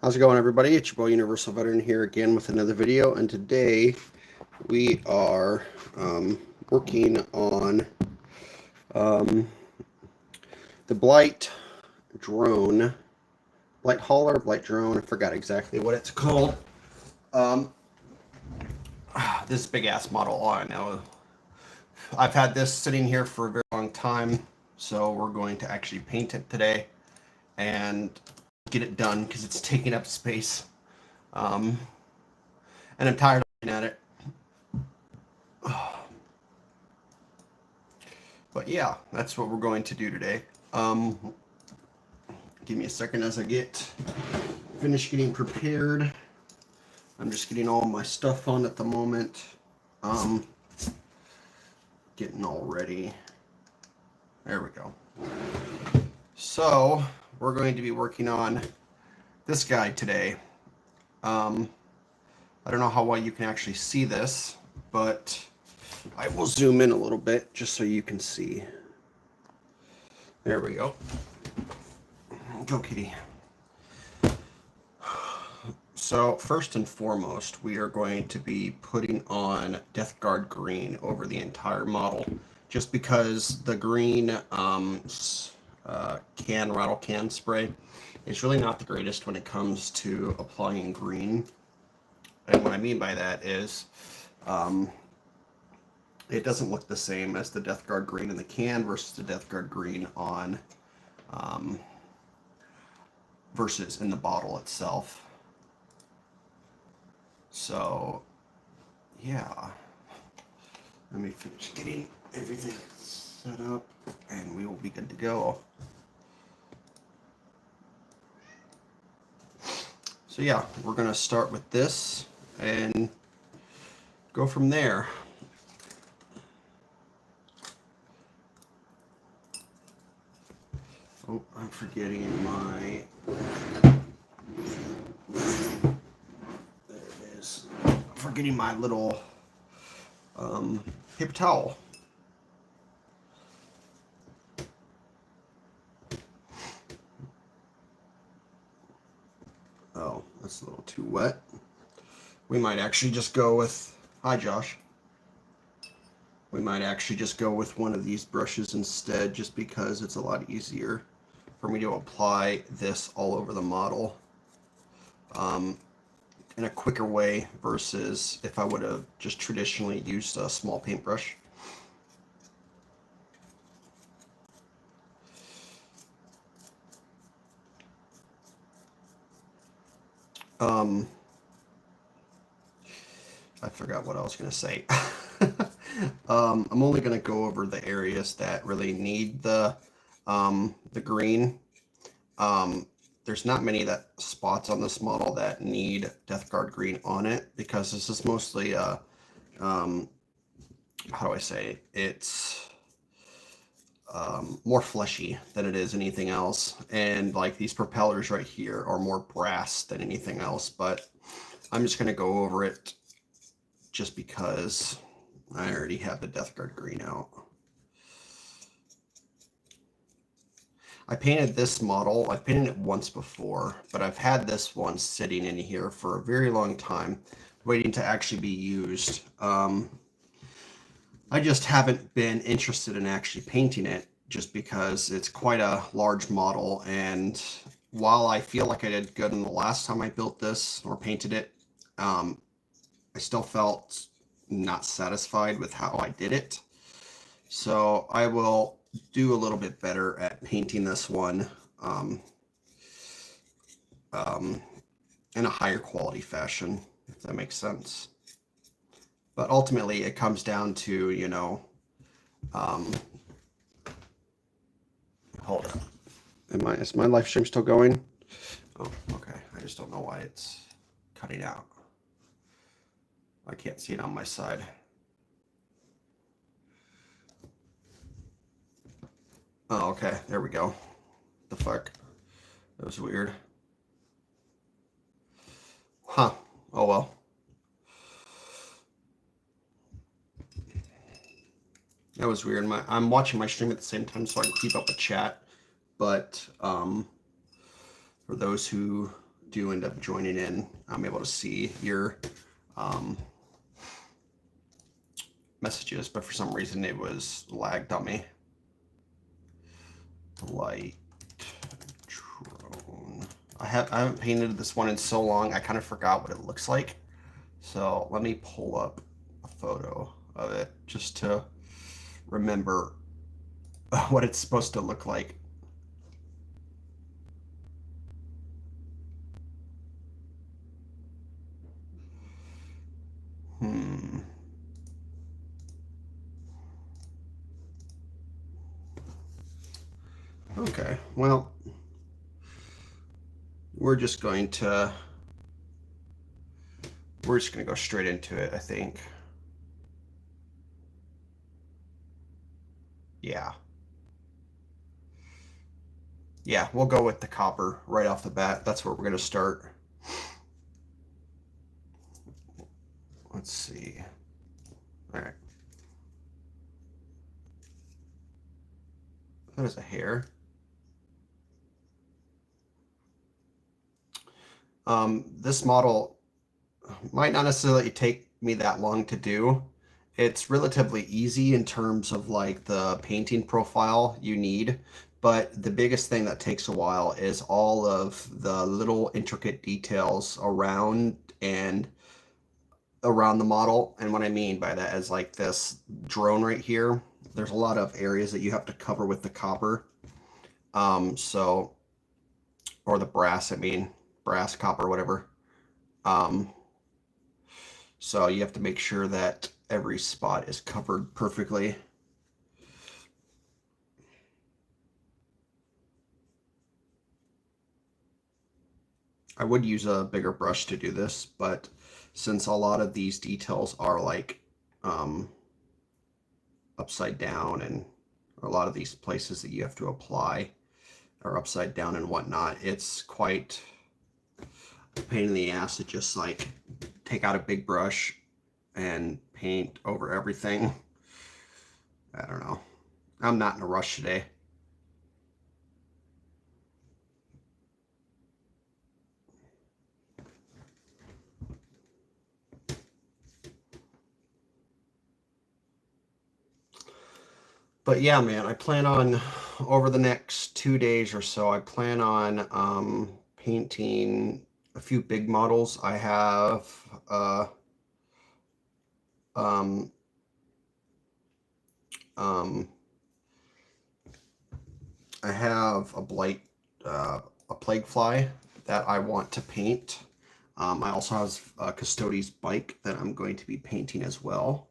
How's it going, everybody? It's your boy Universal Veteran here again with another video, and today we are working on the Blight drone, Blight hauler, Blight drone. I forgot exactly what it's called. This big ass model. Oh, I know. I've had this sitting here for a very long time, so we're going to actually paint it today and get it done because it's taking up space. And I'm tired of looking at it. But yeah, that's what we're going to do today. Give me a second as I get finished getting prepared. I'm just getting all my stuff on at the moment. Getting all ready. There we go. So we're going to be working on this guy today. I don't know how well you can actually see this, but I will zoom in a little bit just so you can see. There we go. Go, kitty. So first and foremost, we are going to be putting on Death Guard green over the entire model, just because the green rattle can spray is really not the greatest when it comes to applying green. And what I mean by that is it doesn't look the same as the Death Guard green in the can versus the Death Guard green on versus in the bottle itself. So yeah, let me finish getting everything set up and we will be good to go. So yeah, we're gonna start with this and go from there. Oh, I'm forgetting my, there it is. I'm forgetting my little paper towel. Oh, that's a little too wet. We might actually just go with, hi Josh. We might actually just go with one of these brushes instead, just because it's a lot easier for me to apply this all over the model in a quicker way versus if I would have just traditionally used a small paintbrush. I forgot what I was going to say. I'm only going to go over the areas that really need the green. There's not many spots on this model that need Death Guard green on it, because this is mostly how do I say, it's more fleshy than it is anything else, and like these propellers right here are more brass than anything else, but I'm just going to go over it just because I already have the Death Guard green out. I painted this model, I've painted it once before, but I've had this one sitting in here for a very long time, waiting to actually be used. I just haven't been interested in actually painting it, just because it's quite a large model, and while I feel like I did good in the last time I built this or painted it, I still felt not satisfied with how I did it. So I will do a little bit better at painting this one in a higher quality fashion, if that makes sense. But ultimately it comes down to, you know, hold on. Is my live stream still going? Oh, okay. I just don't know why it's cutting out. I can't see it on my side. Oh, okay. There we go. The fuck? That was weird. Huh. Oh, well. That was weird. I'm watching my stream at the same time so I can keep up with chat. But for those who do end up joining in, I'm able to see your messages, but for some reason it was lagged on me. Light drone. I haven't painted this one in so long, I kind of forgot what it looks like. So let me pull up a photo of it just to remember what it's supposed to look like. Okay, well, we're just going to go straight into it, I think. Yeah. Yeah, we'll go with the copper right off the bat. That's where we're going to start. Let's see. All right. That is a hair. This model might not necessarily take me that long to do. It's relatively easy in terms of like the painting profile you need, but the biggest thing that takes a while is all of the little intricate details around the model. And what I mean by that is like this drone right here. There's a lot of areas that you have to cover with the copper. Or the brass, brass, copper, whatever. So you have to make sure that every spot is covered perfectly. I would use a bigger brush to do this, but since a lot of these details are like upside down, and a lot of these places that you have to apply are upside down and whatnot, it's quite a pain in the ass to just like take out a big brush and paint over everything. I don't know. I'm not in a rush today. But yeah, man, I plan on over the next 2 days or so, I plan on painting a few big models. I have I have a blight, a plague fly that I want to paint. I also have a Custodes bike that I'm going to be painting as well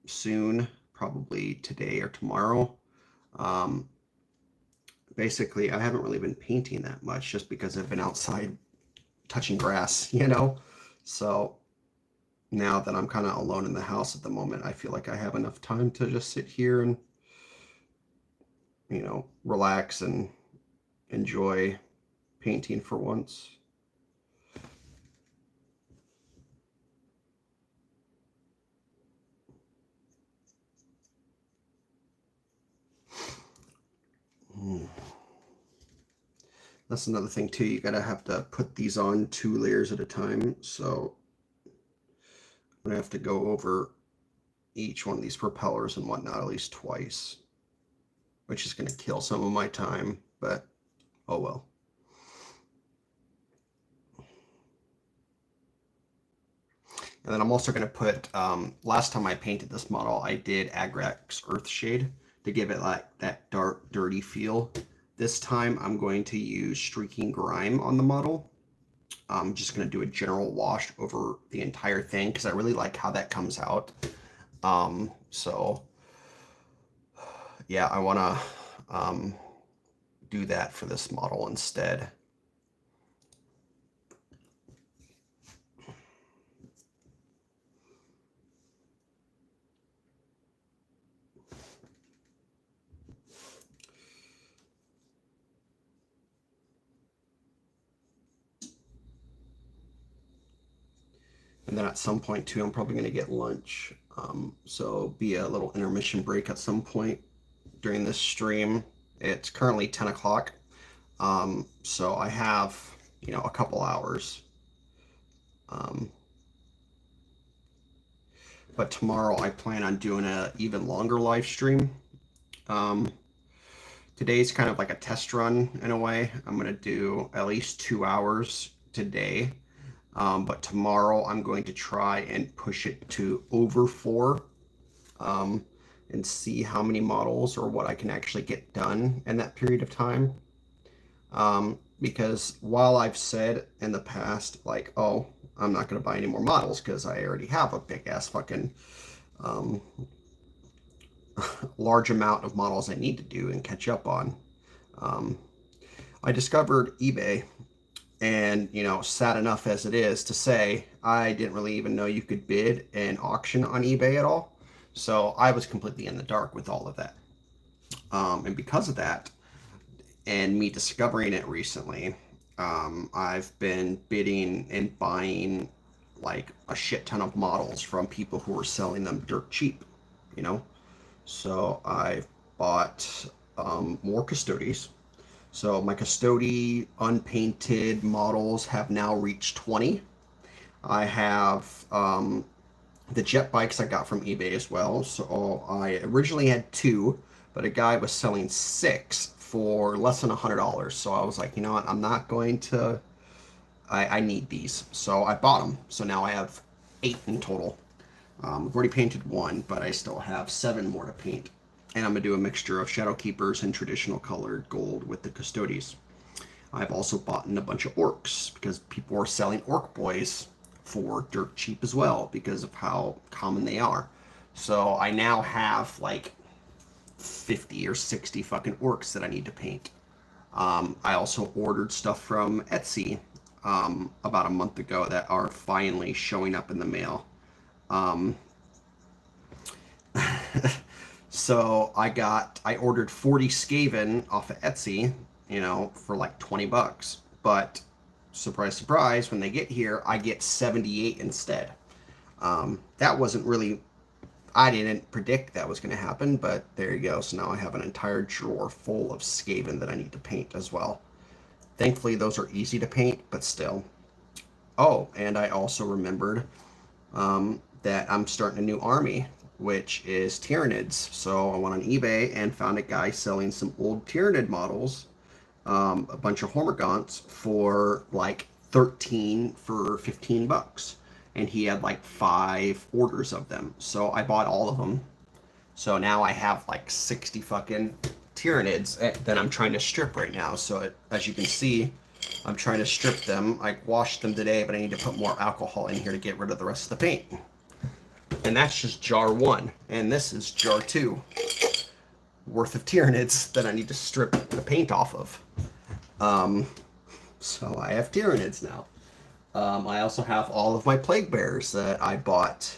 soon, probably today or tomorrow. Basically, I haven't really been painting that much just because I've been outside touching grass, you know? So now that I'm kind of alone in the house at the moment, I feel like I have enough time to just sit here and, you know, relax and enjoy painting for once. That's another thing too. You gotta have to put these on 2 layers at a time. So I'm gonna have to go over each one of these propellers and whatnot at least twice, which is gonna kill some of my time, but oh well. And then I'm also going to put, last time I painted this model, I did Agrax Earthshade to give it like that dark, dirty feel. This time I'm going to use Streaking Grime on the model. I'm just going to do a general wash over the entire thing because I really like how that comes out. So yeah, I want to do that for this model instead. And then at some point too, I'm probably going to get lunch. So be a little intermission break at some point during this stream. It's currently 10 o'clock. So I have, a couple hours. But tomorrow I plan on doing a even longer live stream. Um, Today's kind of like a test run in a way. I'm going to do at least 2 hours today. But tomorrow I'm going to try and push it to over 4, and see how many models or what I can actually get done in that period of time. Because while I've said in the past, like, oh, I'm not going to buy any more models because I already have a big ass fucking large amount of models I need to do and catch up on. I discovered eBay, and sad enough as it is to say, I didn't really even know you could bid and auction on eBay at all. So I was completely in the dark with all of that. And because of that, and me discovering it recently, I've been bidding and buying like a shit ton of models from people who are selling them dirt cheap, you know? So I've bought more Custodies. So my Custody unpainted models have now reached 20. I have the jet bikes I got from eBay as well. So I originally had 2, but a guy was selling 6 for less than $100. So I was like, you know what? I'm not going to. I need these, so I bought them. So now I have 8 in total. I've already painted 1, but I still have 7 more to paint. And I'm going to do a mixture of Shadow Keepers and traditional colored gold with the Custodies. I've also bought in a bunch of orcs because people are selling orc boys for dirt cheap as well because of how common they are. So I now have like 50 or 60 fucking orcs that I need to paint. I also ordered stuff from Etsy about a month ago that are finally showing up in the mail. So I ordered 40 Skaven off of Etsy, for like $20. But surprise, surprise, when they get here, I get 78 instead. That wasn't really, I didn't predict that was going to happen, but there you go. So now I have an entire drawer full of Skaven that I need to paint as well. Thankfully, those are easy to paint, but still. Oh, and I also remembered that I'm starting a new army, which is Tyranids. So I went on eBay and found a guy selling some old Tyranid models, a bunch of Hormagaunts for like 13 for $15. And he had like 5 orders of them. So I bought all of them. So now I have like 60 fucking Tyranids that I'm trying to strip right now. So as you can see, I'm trying to strip them. I washed them today, but I need to put more alcohol in here to get rid of the rest of the paint. And that's just jar 1. And this is jar 2 worth of Tyranids that I need to strip the paint off of. So I have Tyranids now. I also have all of my Plague Bearers that I bought.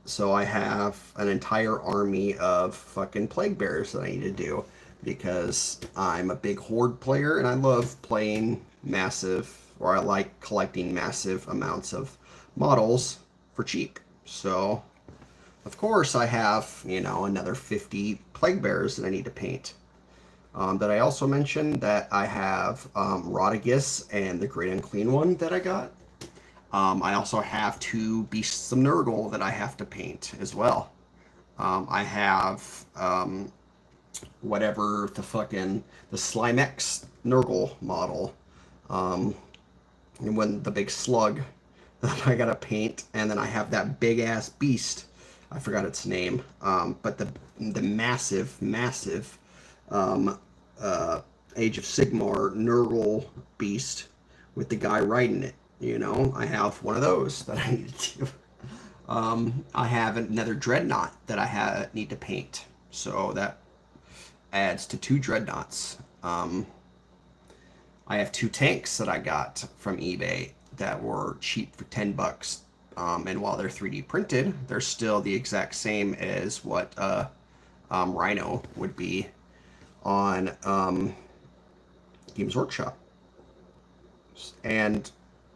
So I have an entire army of fucking Plague Bearers that I need to do because I'm a big Horde player and I love playing massive, or I like collecting massive amounts of models for cheap. So, of course, I have, another 50 Plague Bearers that I need to paint. That I also mentioned that I have Rodigus and the Great Unclean One that I got. I also have 2 Beasts of Nurgle that I have to paint as well. I have whatever the Slimex Nurgle model. And when the big slug that I gotta paint, and then I have that big ass beast. I forgot its name. But the massive Age of Sigmar Nurgle beast with the guy riding it. I have one of those that I need to do. I have another Dreadnought that I need to paint. So that adds to 2 Dreadnoughts. I have 2 tanks that I got from eBay that were cheap for $10. And while they're 3D printed, they're still the exact same as what Rhino would be on Games Workshop. And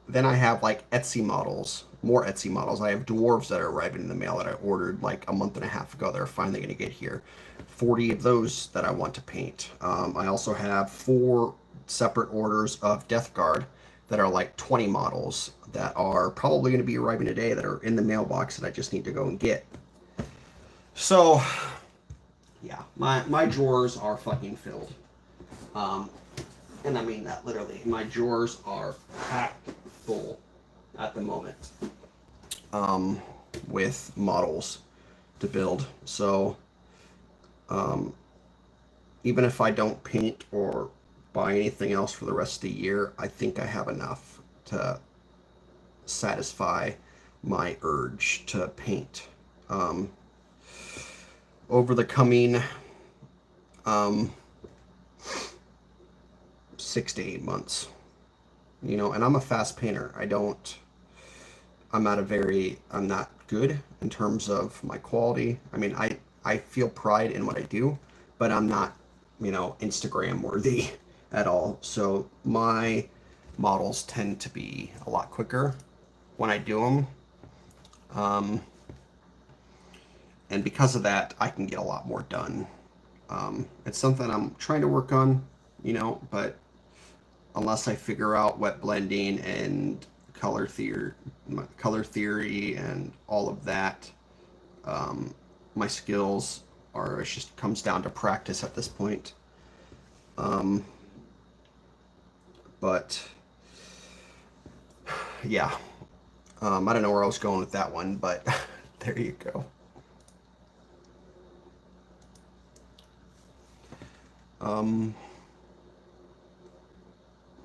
then I have like Etsy models, more Etsy models. I have dwarves that are arriving in the mail that I ordered like a month and a half ago. They're finally going to get here. 40 of those that I want to paint. I also have 4 separate orders of Death Guard that are like 20 models that are probably going to be arriving today that are in the mailbox that I just need to go and get. So, yeah, my drawers are fucking filled. And I mean that literally. My drawers are packed full at the moment with models to build. So, even if I don't paint or buy anything else for the rest of the year, I think I have enough to satisfy my urge to paint. Over the coming 6 to 8 months, and I'm a fast painter. I'm not good in terms of my quality. I mean, I feel pride in what I do, but I'm not, Instagram worthy at all. So my models tend to be a lot quicker when I do them. And because of that, I can get a lot more done. It's something I'm trying to work on, but unless I figure out wet blending and color theory and all of that, my skills it just comes down to practice at this point. But yeah, I don't know where I was going with that one, but there you go.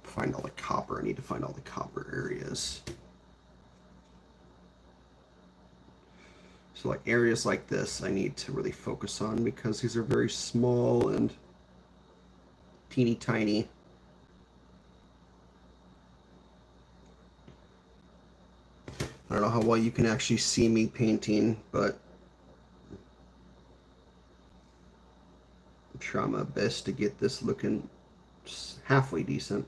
Find all the copper. I need to find all the copper areas. So like areas like this I need to really focus on because these are very small and teeny tiny. I don't know how well you can actually see me painting, but I'm trying my best to get this looking halfway decent.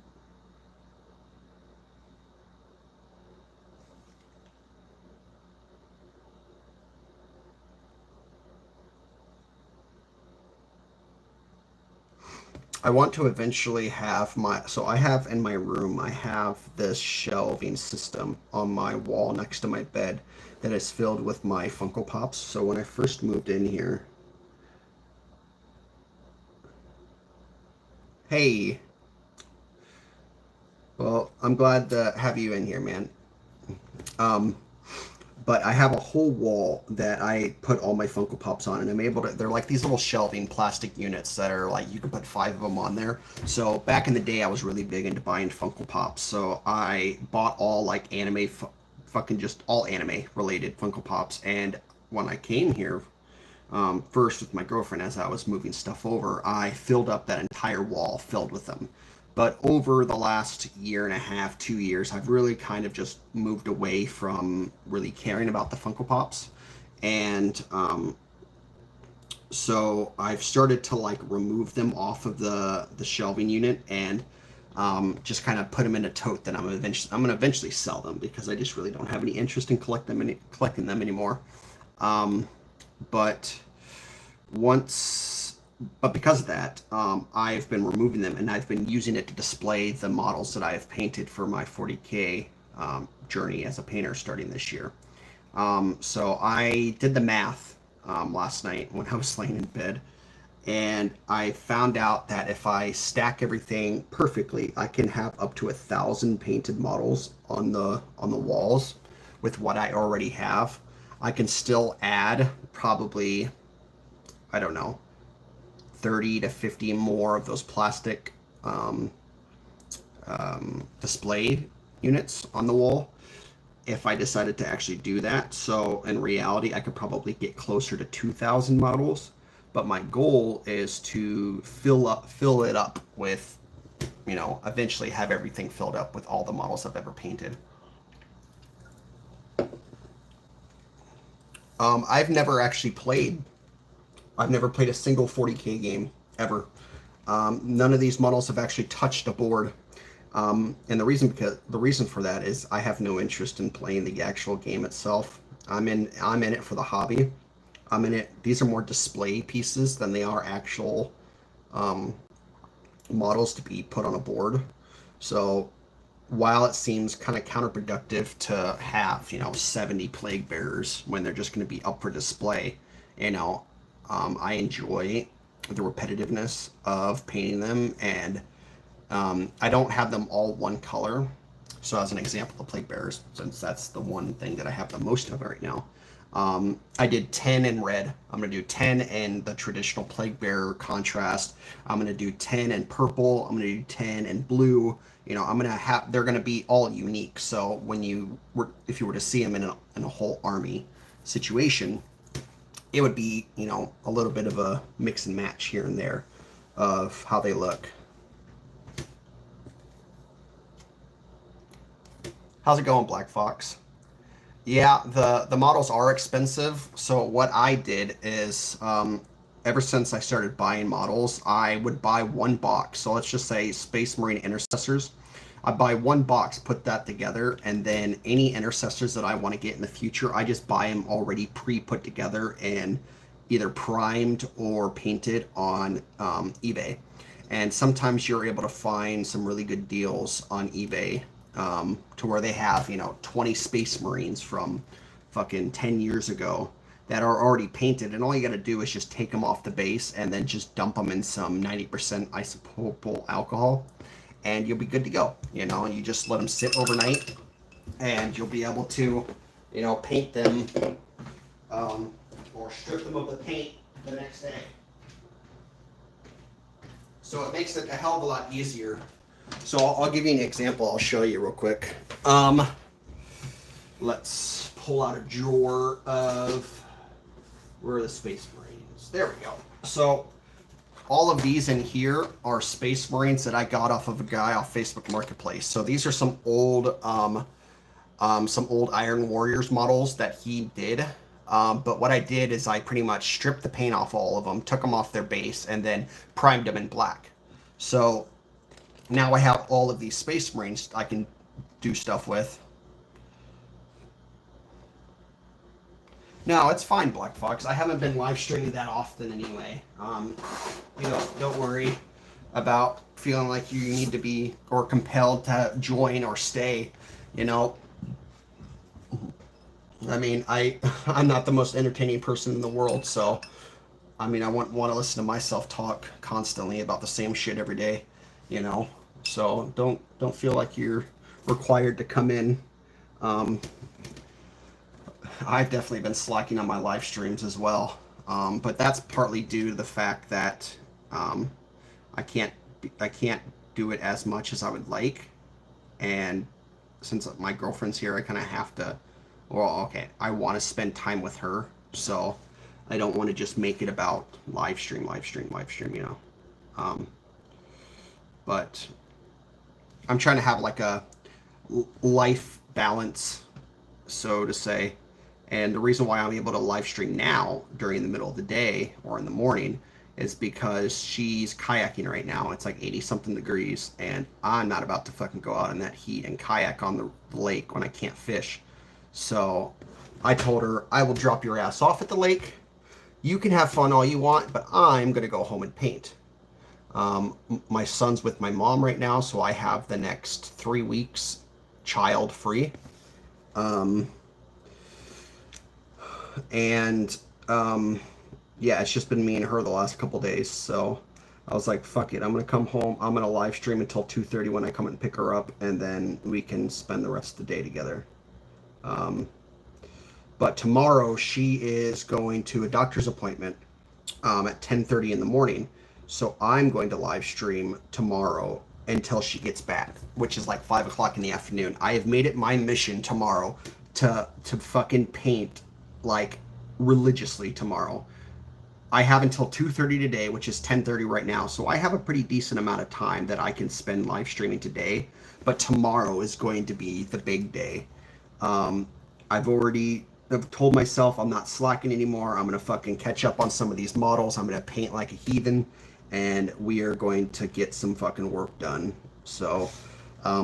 I want to eventually have so I have in my room, I have this shelving system on my wall next to my bed that is filled with my Funko Pops. So when I first moved in here, hey, well, I'm glad to have you in here, man. But I have a whole wall that I put all my Funko Pops on, and I'm able to, they're like these little shelving plastic units that are like, you can put 5 of them on there. So back in the day, I was really big into buying Funko Pops. So I bought all like anime, fucking just all anime related Funko Pops. And when I came here, first with my girlfriend, as I was moving stuff over, I filled up that entire wall filled with them. But over the last year and a half, 2 years, I've really kind of just moved away from really caring about the Funko Pops. And so I've started to like remove them off of the shelving unit and just kind of put them in a tote that I'm going to eventually sell them because I just really don't have any interest in collecting them anymore. But because of that, I've been removing them and I've been using it to display the models that I have painted for my 40K journey as a painter starting this year. So I did the math last night when I was laying in bed, and I found out that if I stack everything perfectly, I can have up to 1,000 painted models on the walls with what I already have. I can still add probably, I don't know, 30 to 50 more of those plastic display units on the wall if I decided to actually do that. So in reality, I could probably get closer to 2,000 models, but my goal is to fill it up with, eventually have everything filled up with all the models I've ever painted. I've never played a single 40K game ever. None of these models have actually touched a board. And the reason for that is I have no interest in playing the actual game itself. I'm in it for the hobby. I'm in it. These are more display pieces than they are actual models to be put on a board. So while it seems kind of counterproductive to have, 70 plague bearers when they're just going to be up for display, I enjoy the repetitiveness of painting them, and I don't have them all one color. So as an example, the plague bearers, since that's the one thing that I have the most of right now, I did 10 in red. I'm going to do 10 in the traditional plague bearer contrast. I'm going to do 10 in purple. I'm going to do 10 in blue. I'm going to have, they're going to be all unique. So when if you were to see them in a whole army situation, it would be, a little bit of a mix and match here and there of how they look. How's it going, Black Fox? Yeah, the models are expensive. So what I did is, ever since I started buying models, I would buy one box. So let's just say Space Marine Intercessors. I buy one box, put that together, and then any intercessors that I want to get in the future, I just buy them already pre-put together and either primed or painted on eBay. And sometimes you're able to find some really good deals on eBay, to where they have 20 Space Marines from fucking 10 years ago that are already painted, and all you got to do is just take them off the base and then just dump them in some 90% isopropyl alcohol, and you'll be good to go. You just let them sit overnight, and you'll be able to paint them, or strip them of the paint the next day. So it makes it a hell of a lot easier. So I'll give you an example. I'll show you real quick. Let's pull out a drawer of, where are the Space Marines? There we go. So all of these in here are Space Marines that I got off of a guy off Facebook Marketplace. So these are some old Iron Warriors models that he did. But what I did is I pretty much stripped the paint off all of them, took them off their base, and then primed them in black. So now I have all of these Space Marines I can do stuff with. No, it's fine, Black Fox. I haven't been live streaming that often anyway. Don't worry about feeling like you need to be or compelled to join or stay. I mean, I'm not the most entertaining person in the world, so I mean, I want to listen to myself talk constantly about the same shit every day. So don't feel like you're required to come in. I've definitely been slacking on my live streams as well, but that's partly due to the fact that I can't do it as much as I would like, and since my girlfriend's here, I kind of have to. Well, okay, I want to spend time with her, so I don't want to just make it about live stream. But I'm trying to have like a life balance, so to say. And the reason why I'm able to live stream now during the middle of the day or in the morning is because she's kayaking right now. It's like 80 something degrees, and I'm not about to fucking go out in that heat and kayak on the lake when I can't fish. So I told her, I will drop your ass off at the lake. You can have fun all you want, but I'm going to go home and paint. My son's with my mom right now, so I have the next 3 weeks child free. Yeah, it's just been me and her the last couple days, so I was like, fuck it, I'm gonna come home, I'm gonna live stream until 2:30 when I come and pick her up, and then we can spend the rest of the day together. But tomorrow she is going to a doctor's appointment at 10:30 in the morning, so I'm going to live stream tomorrow until she gets back, which is like 5 o'clock in the afternoon. I have made it my mission tomorrow to fucking paint like religiously tomorrow. I have until 2:30 today, which is 10:30 right now, so I have a pretty decent amount of time that I can spend live streaming today, but tomorrow is going to be the big day. I've told myself I'm not slacking anymore. I'm going to fucking catch up on some of these models. I'm going to paint like a heathen, and we are going to get some fucking work done. So,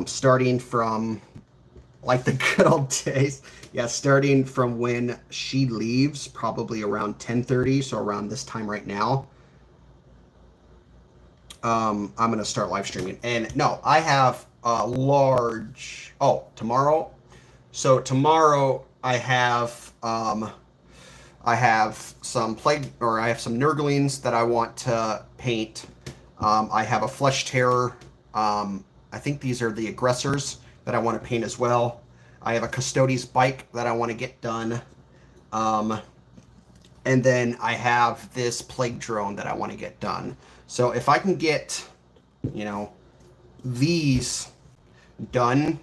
starting from like the good old days. Yeah, starting from when she leaves, probably around 10:30, so around this time right now. I'm going to start live streaming. And no, I have a large, tomorrow. So tomorrow I have some I have some Nurglings that I want to paint. I have a Flesh Terror. I think these are the aggressors that I want to paint as well. I have a Custodes bike that I want to get done. Um, and then I have this plague drone that I want to get done. So if I can get, you know, these done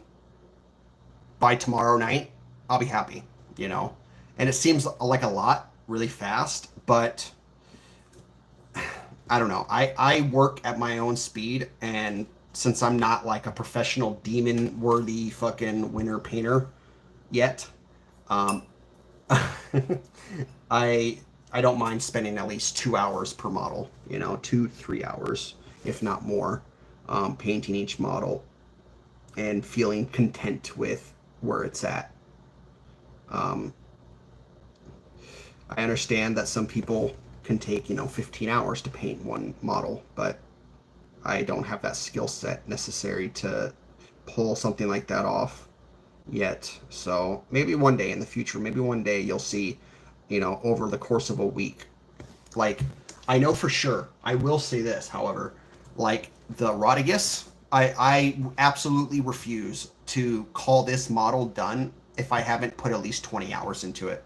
by tomorrow night, I'll be happy, you know. And it seems like a lot really fast, but I don't know. I work at my own speed, and since I'm not like a professional demon worthy fucking winter painter yet, um, I I don't mind spending at least 2 hours per model, you know, 2-3 hours, if not more, painting each model and feeling content with where it's at. Um, I understand that some people can take, 15 hours to paint one model, but I don't have that skill set necessary to pull something like that off yet. So maybe one day in the future, maybe one day you'll see, over the course of a week. Like, I know for sure, I will say this, however, like the Rodigus, I absolutely refuse to call this model done if I haven't put at least 20 hours into it.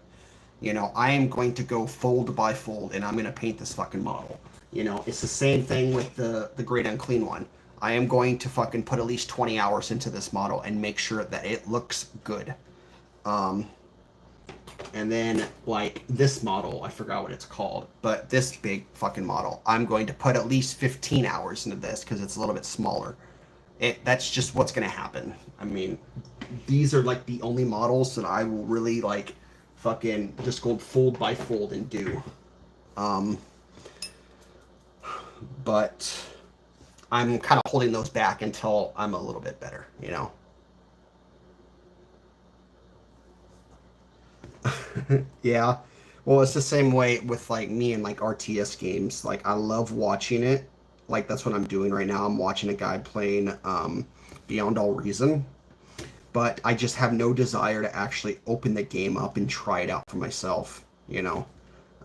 I am going to go fold by fold and I'm going to paint this fucking model. It's the same thing with the Great Unclean one. I am going to fucking put at least 20 hours into this model and make sure that it looks good. And then, like, this model, I forgot what it's called, but this big fucking model, I'm going to put at least 15 hours into this because it's a little bit smaller. That's just what's going to happen. I mean, these are, like, the only models that I will really, like, fucking just go fold by fold and do. But I'm kind of holding those back until I'm a little bit better, Yeah. Well, it's the same way with like me and like RTS games. Like I love watching it. Like that's what I'm doing right now. I'm watching a guy playing Beyond All Reason, but I just have no desire to actually open the game up and try it out for myself.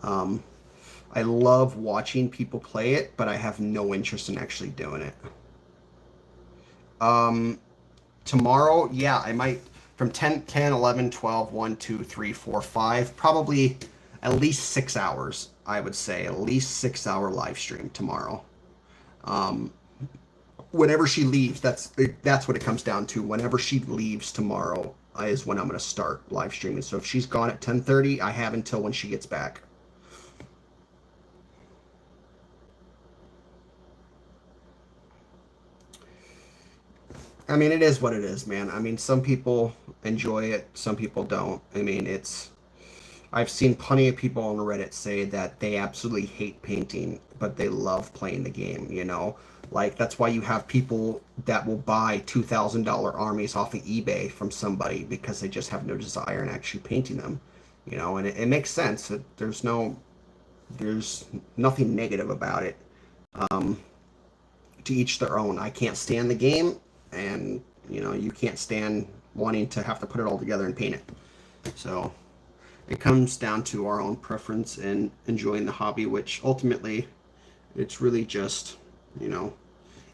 Um, I love watching people play it, but I have no interest in actually doing it. Um, Tomorrow, yeah, I might from 10, 11, 12, 1, 2, 3, 4, 5, probably at least 6 hours, I would say. At least 6 hour live stream tomorrow. Um, Whenever she leaves, that's what it comes down to. Whenever she leaves tomorrow is when I'm going to start live streaming. So if she's gone at 10:30, I have until when she gets back. I mean, it is what it is, man. I mean, some people enjoy it, some people don't. I mean, I've seen plenty of people on Reddit say that they absolutely hate painting, but they love playing the game. Like, that's why you have people that will buy $2,000 armies off of eBay from somebody because they just have no desire in actually painting them. And it makes sense. There's nothing negative about it. Um, to each their own. I can't stand the game, and you can't stand wanting to have to put it all together and paint it. So it comes down to our own preference and enjoying the hobby, which ultimately it's really just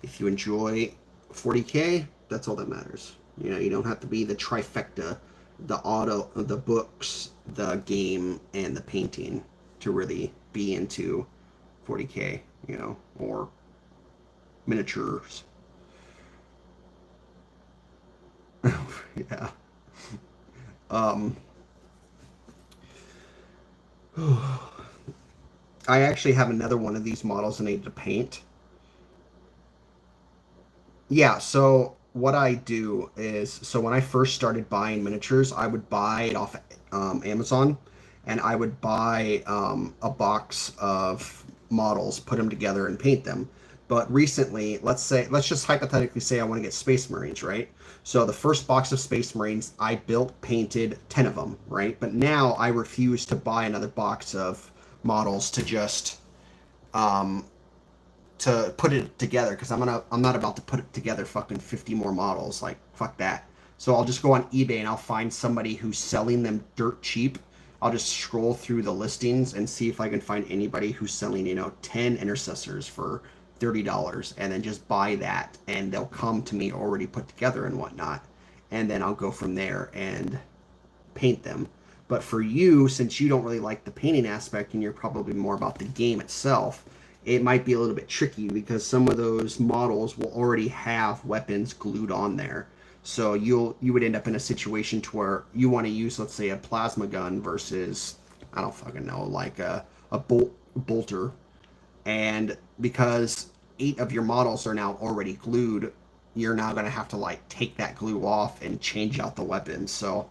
if you enjoy 40K, that's all that matters. You don't have to be the trifecta, the books, the game, and the painting to really be into 40K, or miniatures. Yeah. Um, I actually have another one of these models I need to paint. Yeah, so what I do is, so when I first started buying miniatures, I would buy it off Amazon, and I would buy a box of models, put them together, and paint them. But recently, let's just hypothetically say I want to get Space Marines, right? So the first box of Space Marines, I built, painted 10 of them, right? But now I refuse to buy another box of models um, to put it together, because I'm not about to put it together fucking 50 more models. Like, fuck that. So I'll just go on eBay and I'll find somebody who's selling them dirt cheap. I'll just scroll through the listings and see if I can find anybody who's selling, 10 intercessors for $30, and then just buy that, and they'll come to me already put together and whatnot, and then I'll go from there and paint them. But for you, since you don't really like the painting aspect and you're probably more about the game itself, it might be a little bit tricky because some of those models will already have weapons glued on there. So you would end up in a situation to where you want to use, let's say, a plasma gun versus, I don't fucking know, like a bolter. And because 8 of your models are now already glued, you're now going to have to like take that glue off and change out the weapons. So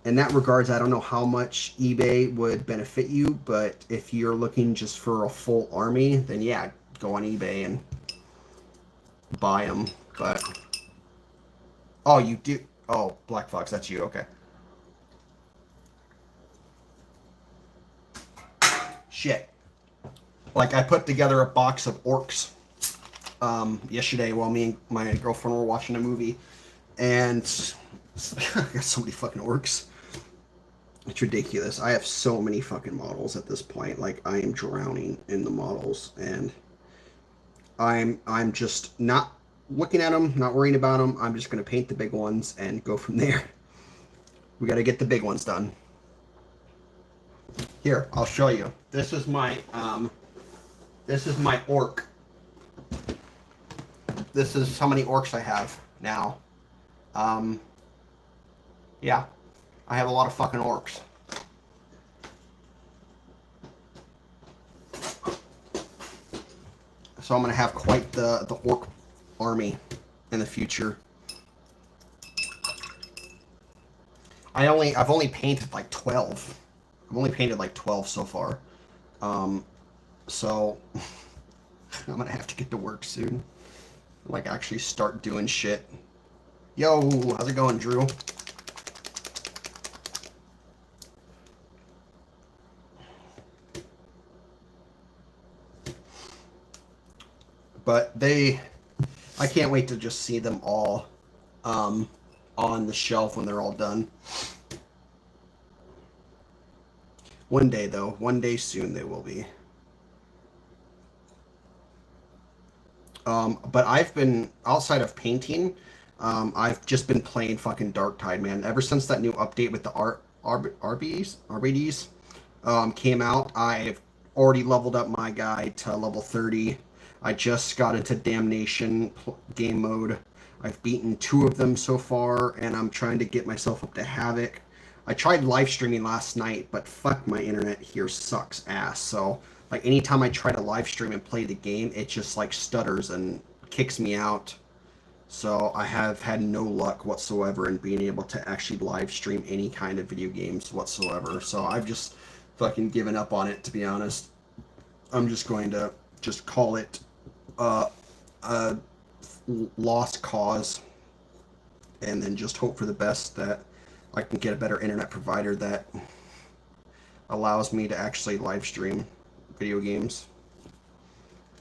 in that regards, I don't know how much eBay would benefit you, but if you're looking just for a full army, then yeah, go on eBay and buy them. But oh, you do. Oh, Black Fox, that's you. Okay. Shit. Like, I put together a box of orcs yesterday while me and my girlfriend were watching a movie, and I got so many fucking orcs. It's ridiculous. I have so many fucking models at this point. Like, I am drowning in the models, and I'm just not looking at them, not worrying about them. I'm just gonna paint the big ones and go from there. We got to get the big ones done. Here, I'll show you. This is my orc. This is how many orcs I have now. Yeah, I have a lot of fucking orcs. So I'm gonna have quite the orc army in the future. I've only painted like 12. I've only painted like 12 so far. So I'm gonna have to get to work soon. Like, actually start doing shit. Yo, how's it going, Drew? But I can't wait to just see them all on the shelf when they're all done. One day, though. One day soon they will be. But I've been, outside of painting, I've just been playing fucking Darktide, man. Ever since that new update with the RBDs came out, I've already leveled up my guy to level 30. I just got into Damnation game mode. I've beaten 2 of them so far, and I'm trying to get myself up to Havoc. I tried live streaming last night, but fuck, my internet here sucks ass. So, like, anytime I try to live stream and play the game, it just, like, stutters and kicks me out. So I have had no luck whatsoever in being able to actually live stream any kind of video games whatsoever. So I've just fucking given up on it, to be honest. I'm just going to just call it a lost cause, and then just hope for the best that I can get a better internet provider that allows me to actually live stream video games.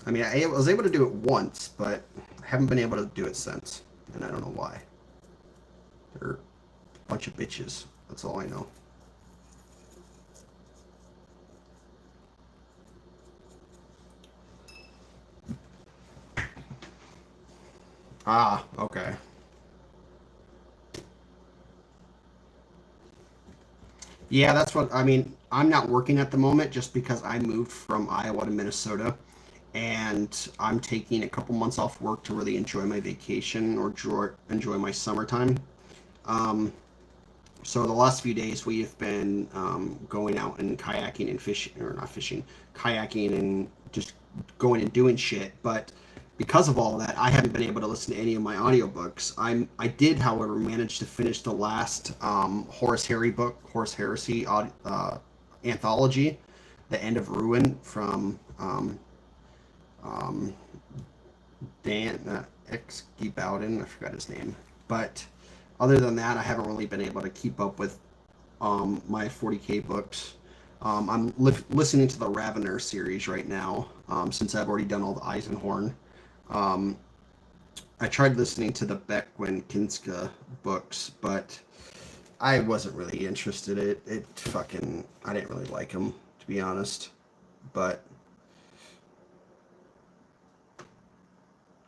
I mean, I was able to do it once, but I haven't been able to do it since, and I don't know why. They're a bunch of bitches. That's all I know. Ah, okay. Yeah, that's what I mean. I'm not working at the moment just because I moved from Iowa to Minnesota, and I'm taking a couple months off work to really enjoy my vacation or enjoy my summertime. Um, so the last few days we've been going out and kayaking and fishing, or not fishing, kayaking and just going and doing shit. But because of all of that, I haven't been able to listen to any of my audiobooks. I did, however, manage to finish the last Horus Heresy anthology, The End of Ruin, from um, Dan X.G. Bowden. I forgot his name. But other than that, I haven't really been able to keep up with my 40K books. I'm listening to the Ravener series right now, since I've already done all the Eisenhorn. Um, I tried listening to the Beckwin Kinska books, but I wasn't really interested. I didn't really like them, to be honest. But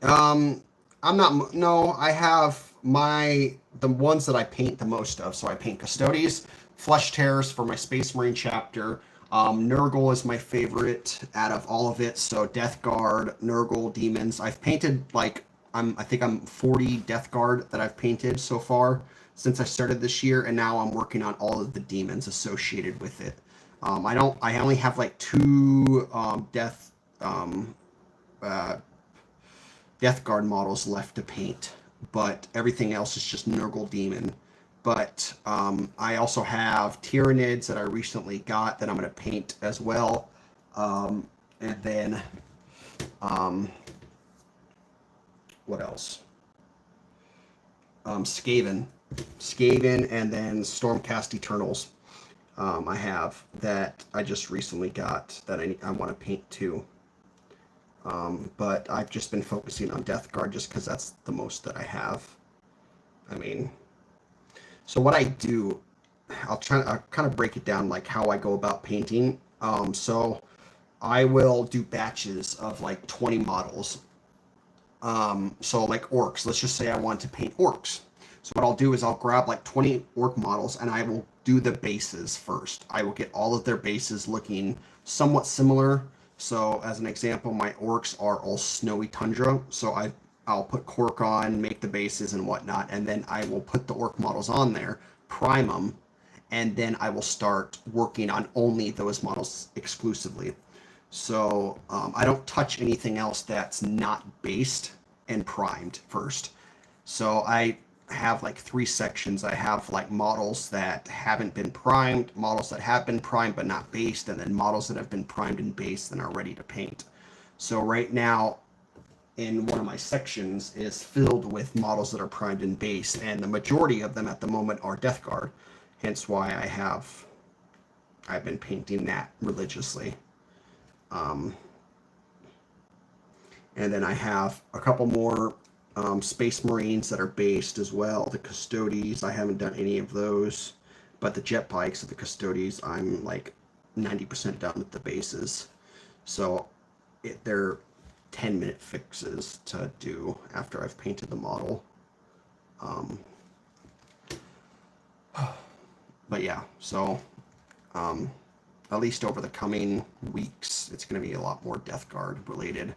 um, I'm not. No, I have the ones that I paint the most of. So I paint Custodes, Flesh Tears for my Space Marine chapter. Nurgle is my favorite out of all of it. So Death Guard, Nurgle, Demons. I've painted like I think I'm 40 Death Guard that I've painted so far since I started this year, and now I'm working on all of the demons associated with it. I don't. I only have like two um, uh, Death Guard models left to paint, but everything else is just Nurgle Demon. But I also have Tyranids that I recently got that I'm going to paint as well. And then, um, what else? Skaven. Skaven, and then Stormcast Eternals. I have that I just recently got that I want to paint too. But I've just been focusing on Death Guard just because that's the most that I have. I mean, so what I do, I'll kind of break it down like how I go about painting. So I will do batches of like 20 models. So like orcs, let's just say I want to paint orcs. So what I'll do is I'll grab like 20 orc models and I will do the bases first. I will get all of their bases looking somewhat similar. So as an example, my orcs are all snowy tundra. So I'll put cork on, make the bases and whatnot, and then I will put the orc models on there, prime them, and then I will start working on only those models exclusively. So I don't touch anything else that's not based and primed first. So I have like three sections. I have like models that haven't been primed, models that have been primed but not based, and then models that have been primed and based and are ready to paint. So right now in one of my sections is filled with models that are primed and based, and the majority of them at the moment are Death Guard. Hence why I've been painting that religiously. Um, and then I have a couple more Space Marines that are based as well. The Custodes, I haven't done any of those, but the jet bikes of the Custodes, I'm like 90% done with the bases. So they're 10-minute fixes to do after I've painted the model. But yeah, so at least over the coming weeks, it's going to be a lot more Death Guard related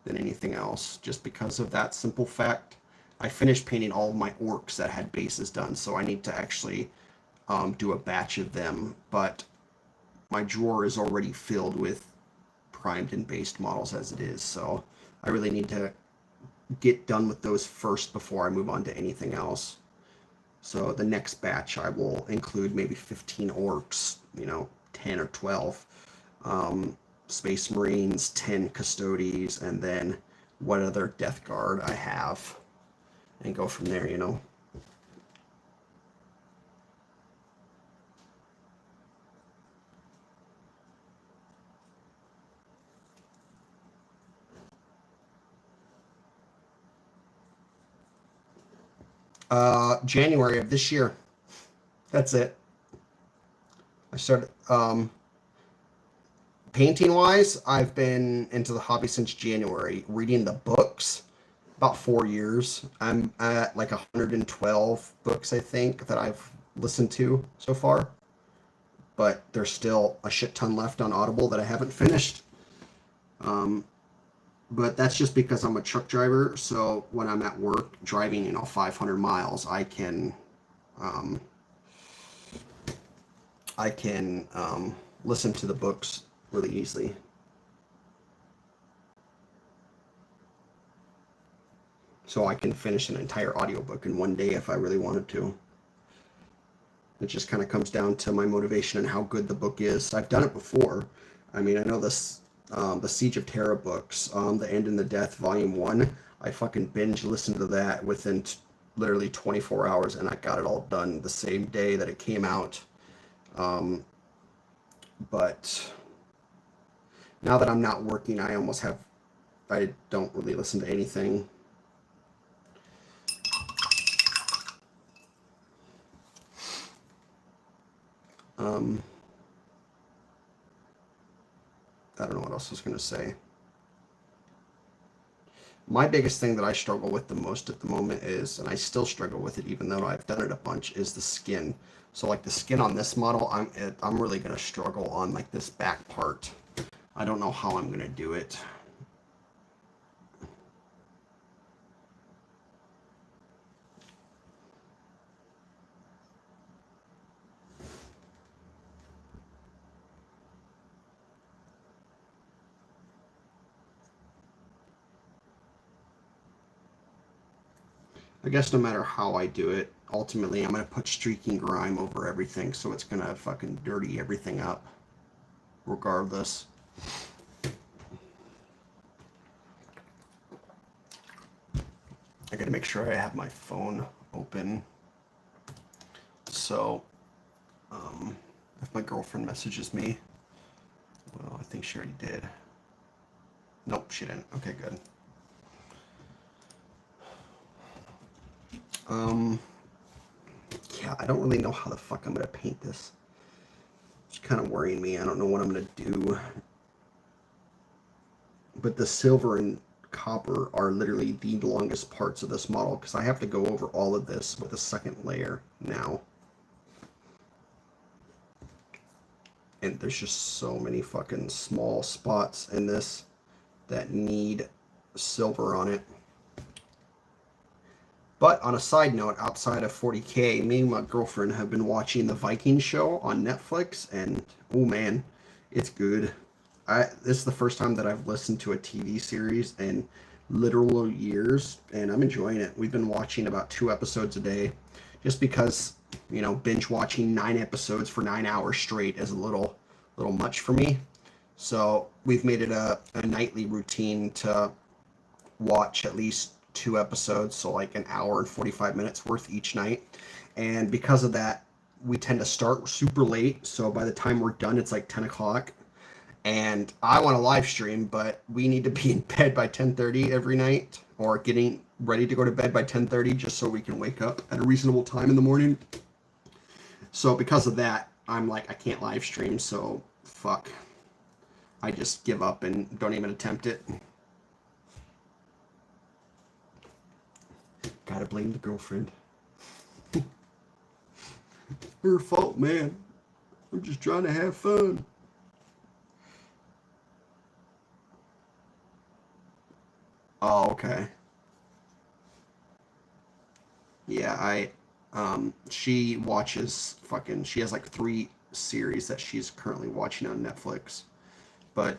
than anything else, just because of that simple fact. I finished painting all of my orcs that had bases done, so I need to actually do a batch of them, but my drawer is already filled with primed and based models as it is, so I really need to get done with those first before I move on to anything else. So the next batch I will include maybe 15 orcs, 10 or 12 Space Marines, 10 Custodes, and then what other Death Guard I have, and go from there. January of this year. That's it. I started painting wise. I've been into the hobby since January. Reading the books, about 4 years. I'm at like 112 books, I think, that I've listened to so far. But there's still a shit ton left on Audible that I haven't finished. But that's just because I'm a truck driver. So when I'm at work driving, 500 miles, um, I can listen to the books really easily. So I can finish an entire audiobook in one day if I really wanted to. It just kind of comes down to my motivation and how good the book is. I've done it before. I mean, I know this, the Siege of Terra books, The End and the Death, Volume 1. I fucking binge listened to that within literally 24 hours, and I got it all done the same day that it came out. But now that I'm not working, I don't really listen to anything. I don't know what else I was going to say. My biggest thing that I struggle with the most at the moment is, and I still struggle with it even though I've done it a bunch, is the skin. So like the skin on this model, I'm really going to struggle on like this back part. I don't know how I'm going to do it. I guess no matter how I do it, ultimately I'm going to put streaking grime over everything, so it's going to fucking dirty everything up, regardless. I got to make sure I have my phone open. So, if my girlfriend messages me, well, I think she already did. Nope, she didn't. Okay, good. Yeah, I don't really know how the fuck I'm gonna paint this. It's kind of worrying me. I don't know what I'm gonna do. But the silver and copper are literally the longest parts of this model because I have to go over all of this with a second layer now. And there's just so many fucking small spots in this that need silver on it. But on a side note, outside of 40K, me and my girlfriend have been watching the Viking show on Netflix, and oh man, it's good. This is the first time that I've listened to a TV series in literal years, and I'm enjoying it. We've been watching about 2 episodes a day, just because, you know, binge watching 9 episodes for 9 hours straight is a little much for me. So we've made it a nightly routine to watch at least 2 episodes, so like an hour and 45 minutes worth each night. And because of that, we tend to start super late, so by the time we're done, it's like 10 o'clock. And I want to live stream, but we need to be in bed by 10:30 every night, or getting ready to go to bed by 10:30, just so we can wake up at a reasonable time in the morning. So because of that, I'm like, I can't live stream, so fuck. I just give up and don't even attempt it. Gotta blame the girlfriend. Her fault, man. I'm just trying to have fun. Oh, okay. Yeah, she watches she has like 3 series that she's currently watching on Netflix. But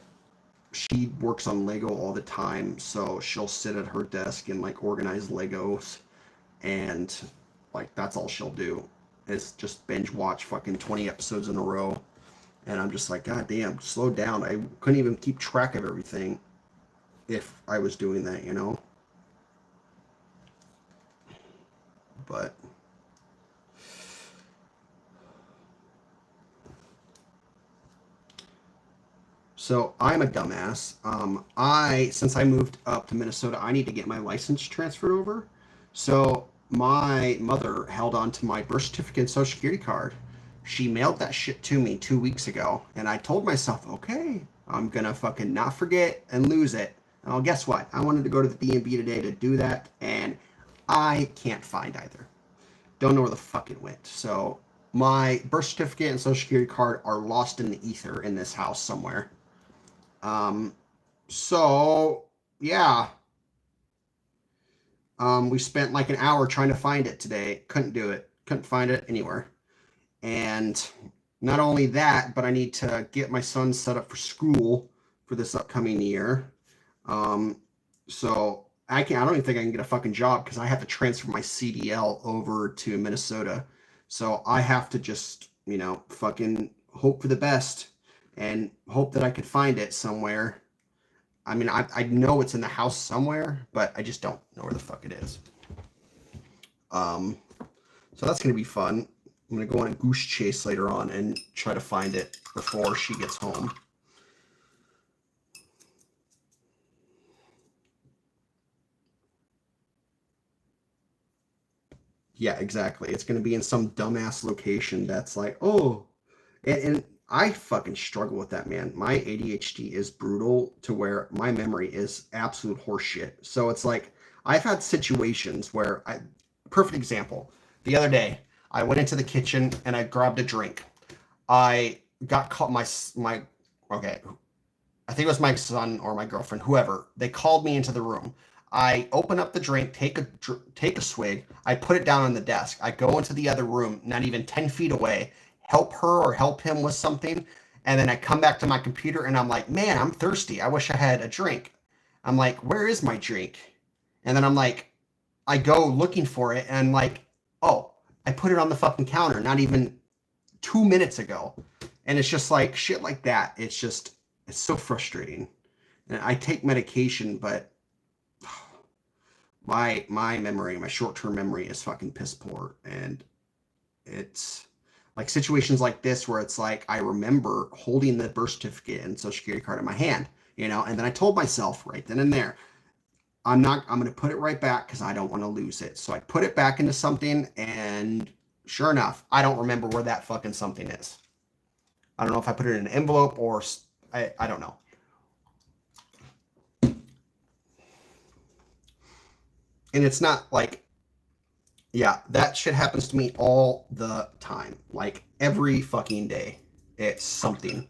she works on Lego all the time, so she'll sit at her desk and like organize Legos, and like that's all she'll do is just binge watch fucking 20 episodes in a row. And I'm just like, God damn, slow down. I couldn't even keep track of everything if I was doing that, you know? But so I'm a dumbass. Since I moved up to Minnesota, I need to get my license transferred over. So my mother held on to my birth certificate and social security card. She mailed that shit to me 2 weeks ago, and I told myself, okay, I'm gonna fucking not forget and lose it. Well, guess what? I wanted to go to the DMV today to do that, and I can't find either. Don't know where the fuck it went. So my birth certificate and social security card are lost in the ether in this house somewhere. Um, so yeah, we spent like an hour trying to find it today. Couldn't do it. Couldn't find it anywhere. And not only that, but I need to get my son set up for school for this upcoming year. Um, so I don't even think I can get a fucking job because I have to transfer my CDL over to Minnesota. So I have to just, you know, fucking hope for the best and hope that I could find it somewhere. I mean, I know it's in the house somewhere, but I just don't know where the fuck it is. Um, so that's gonna be fun. I'm going to go on a goose chase later on and try to find it before she gets home. Yeah, exactly. It's going to be in some dumbass location that's like, oh, and I fucking struggle with that, man. My ADHD is brutal to where my memory is absolute horseshit. So it's like I've had situations where perfect example. The other day, I went into the kitchen and I grabbed a drink. I got caught my okay, I think it was my son or my girlfriend, whoever. They called me into the room. I open up the drink, take a swig. I put it down on the desk. I go into the other room, not even 10 feet away, help her or help him with something. And then I come back to my computer and I'm like, man, I'm thirsty. I wish I had a drink. I'm like, where is my drink? And then I'm like, I go looking for it and I'm like, oh, I put it on the fucking counter not even 2 minutes ago. And it's just like shit like that. It's so frustrating. And I take medication, but my memory, my short-term memory is fucking piss poor. And it's like situations like this where it's like I remember holding the birth certificate and social security card in my hand, and then I told myself right then and there, I'm going to put it right back because I don't want to lose it. So I put it back into something, and sure enough, I don't remember where that fucking something is. I don't know if I put it in an envelope or I don't know. And it's not like, yeah, that shit happens to me all the time. Like every fucking day. It's something.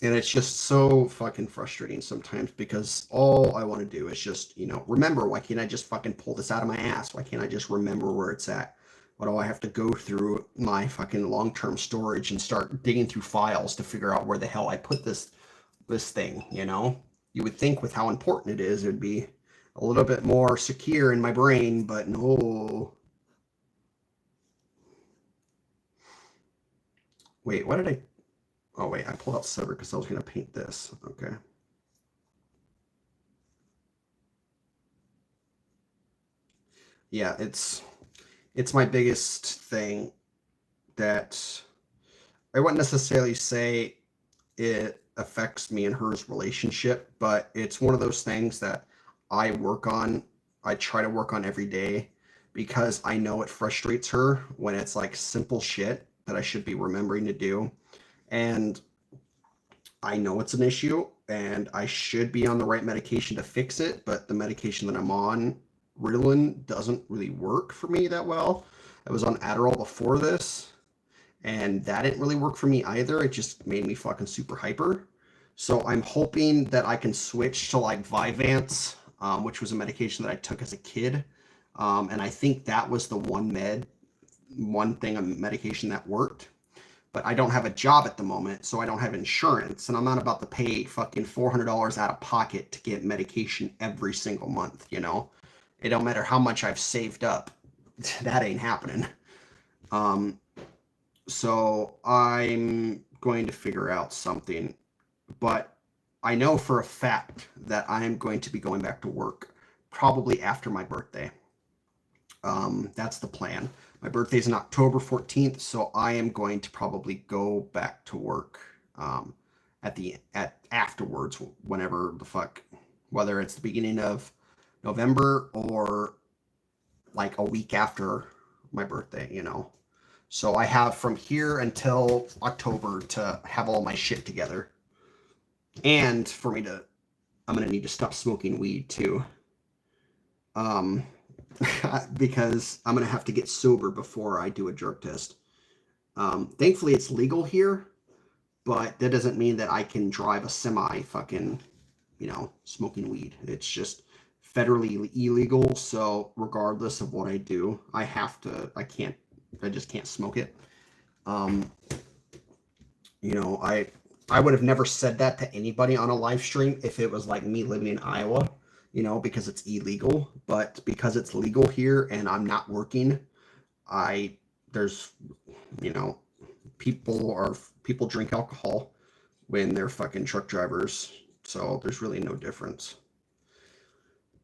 And it's just so fucking frustrating sometimes because all I want to do is just, remember. Why can't I just fucking pull this out of my ass? Why can't I just remember where it's at? Why do I have to go through my fucking long-term storage and start digging through files to figure out where the hell I put this thing, You would think with how important it is, it would be a little bit more secure in my brain, but no. Wait, what did I... Oh, wait, I pulled out silver because I was going to paint this. Okay. Yeah, it's my biggest thing that I wouldn't necessarily say it affects me and her's relationship, but it's one of those things that I work on. I try to work on every day because I know it frustrates her when it's like simple shit that I should be remembering to do. And I know it's an issue and I should be on the right medication to fix it, but the medication that I'm on, Ritalin, doesn't really work for me that well. I was on Adderall before this, and that didn't really work for me either. It just made me fucking super hyper. So I'm hoping that I can switch to like Vyvanse, which was a medication that I took as a kid. And I think that was the one thing of medication that worked. But I don't have a job at the moment, so I don't have insurance, and I'm not about to pay fucking $400 out of pocket to get medication every single month, It don't matter how much I've saved up. That ain't happening. So I'm going to figure out something, but I know for a fact that I am going to be going back to work probably after my birthday. That's the plan. My birthday's on October 14th, so I am going to probably go back to work at afterwards, whenever the fuck, whether it's the beginning of November or like a week after my birthday, So I have from here until October to have all my shit together. And I'm going to need to stop smoking weed too. Because I'm going to have to get sober before I do a drug test. Thankfully, it's legal here, but that doesn't mean that I can drive a semi fucking, smoking weed. It's just federally illegal. So regardless of what I do, I just can't smoke it. I would have never said that to anybody on a live stream if it was like me living in Iowa, because it's illegal. But because it's legal here and I'm not working, there's, people drink alcohol when they're fucking truck drivers. So there's really no difference.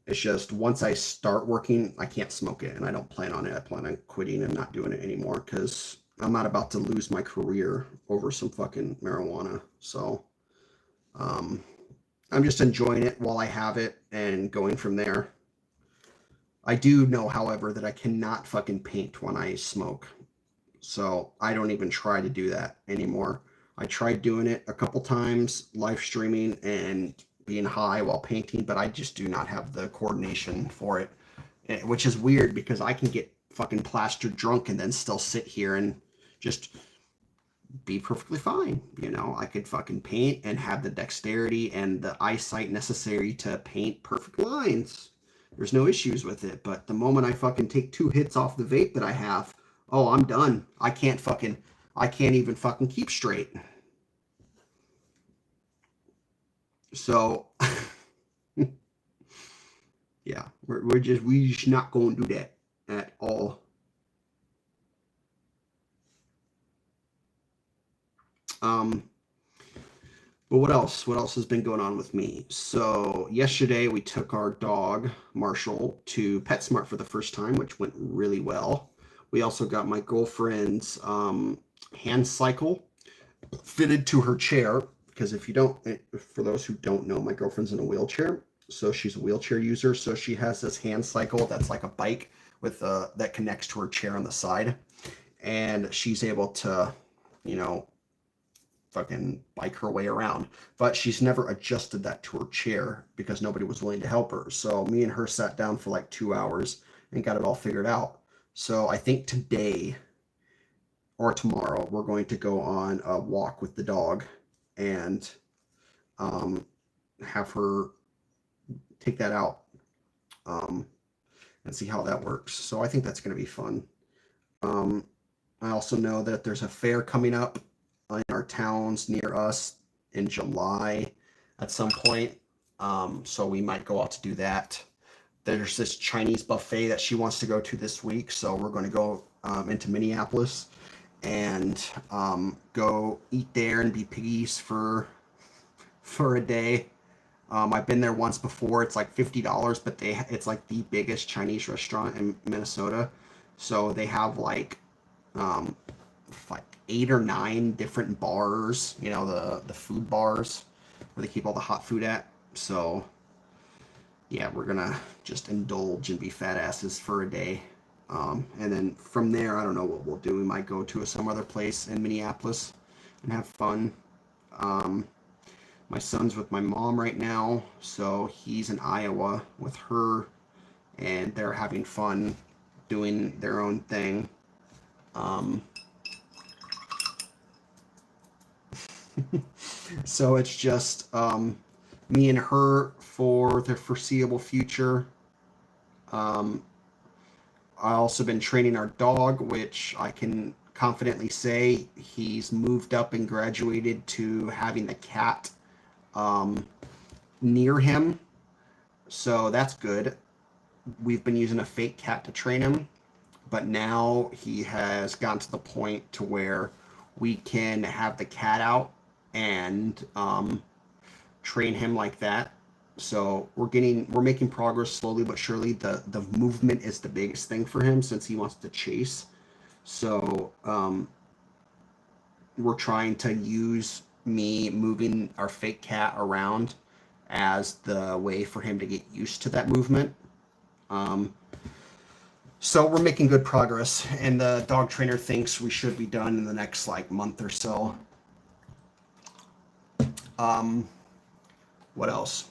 It's just once I start working, I can't smoke it, and I don't plan on it. I plan on quitting and not doing it anymore because I'm not about to lose my career over some fucking marijuana. So I'm just enjoying it while I have it and going from there. I do know, however, that I cannot fucking paint when I smoke. So I don't even try to do that anymore. I tried doing it a couple times, live streaming and being high while painting, but I just do not have the coordination for it, which is weird because I can get fucking plastered drunk and then still sit here and just be perfectly fine. You know, I could fucking paint and have the dexterity and the eyesight necessary to paint perfect lines. There's no issues with it. But the moment I fucking take 2 hits off the vape that I have, oh, I'm done. I can't even fucking keep straight. So, yeah, we're just not going to do that at all. But what else? What else has been going on with me? So yesterday we took our dog Marshall to PetSmart for the first time, which went really well. We also got my girlfriend's hand cycle fitted to her chair because for those who don't know, my girlfriend's in a wheelchair, so she's a wheelchair user. So she has this hand cycle that's like a bike with that connects to her chair on the side, and she's able to, fucking bike her way around. But she's never adjusted that to her chair because nobody was willing to help her. So me and her sat down for like 2 hours and got it all figured out. So I think today or tomorrow we're going to go on a walk with the dog and have her take that out and see how that works. So I think that's going to be fun. I also know that there's a fair coming up in our towns near us in July at some point. So we might go out to do that. There's this Chinese buffet that she wants to go to this week. So we're going to go into Minneapolis and go eat there and be piggies for a day. I've been there once before. It's like $50, but it's like the biggest Chinese restaurant in Minnesota. So they have like 8 or 9 different bars, the food bars where they keep all the hot food at. So yeah, we're gonna just indulge and be fat asses for a day. And then from there, I don't know what we'll do. We might go to some other place in Minneapolis and have fun. My son's with my mom right now, so he's in Iowa with her, and they're having fun doing their own thing. So it's just me and her for the foreseeable future. I also been training our dog, which I can confidently say he's moved up and graduated to having the cat near him. So that's good. We've been using a fake cat to train him, but now he has gotten to the point to where we can have the cat out and train him like that. So we're making progress slowly but surely. The movement is the biggest thing for him since he wants to chase. So we're trying to use me moving our fake cat around as the way for him to get used to that movement. So we're making good progress, and the dog trainer thinks we should be done in the next month or so. What else?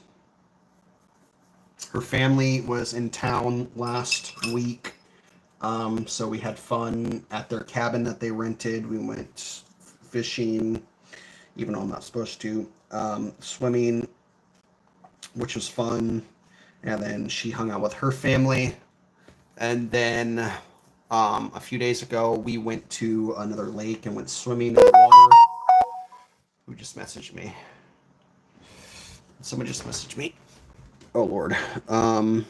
Her family was in town last week, so we had fun at their cabin that they rented. We went fishing, even though I'm not supposed to, swimming, which was fun, and then she hung out with her family. And then a few days ago, we went to another lake and went swimming in the water. Who just messaged me? Someone just messaged me. Oh, Lord. Oh,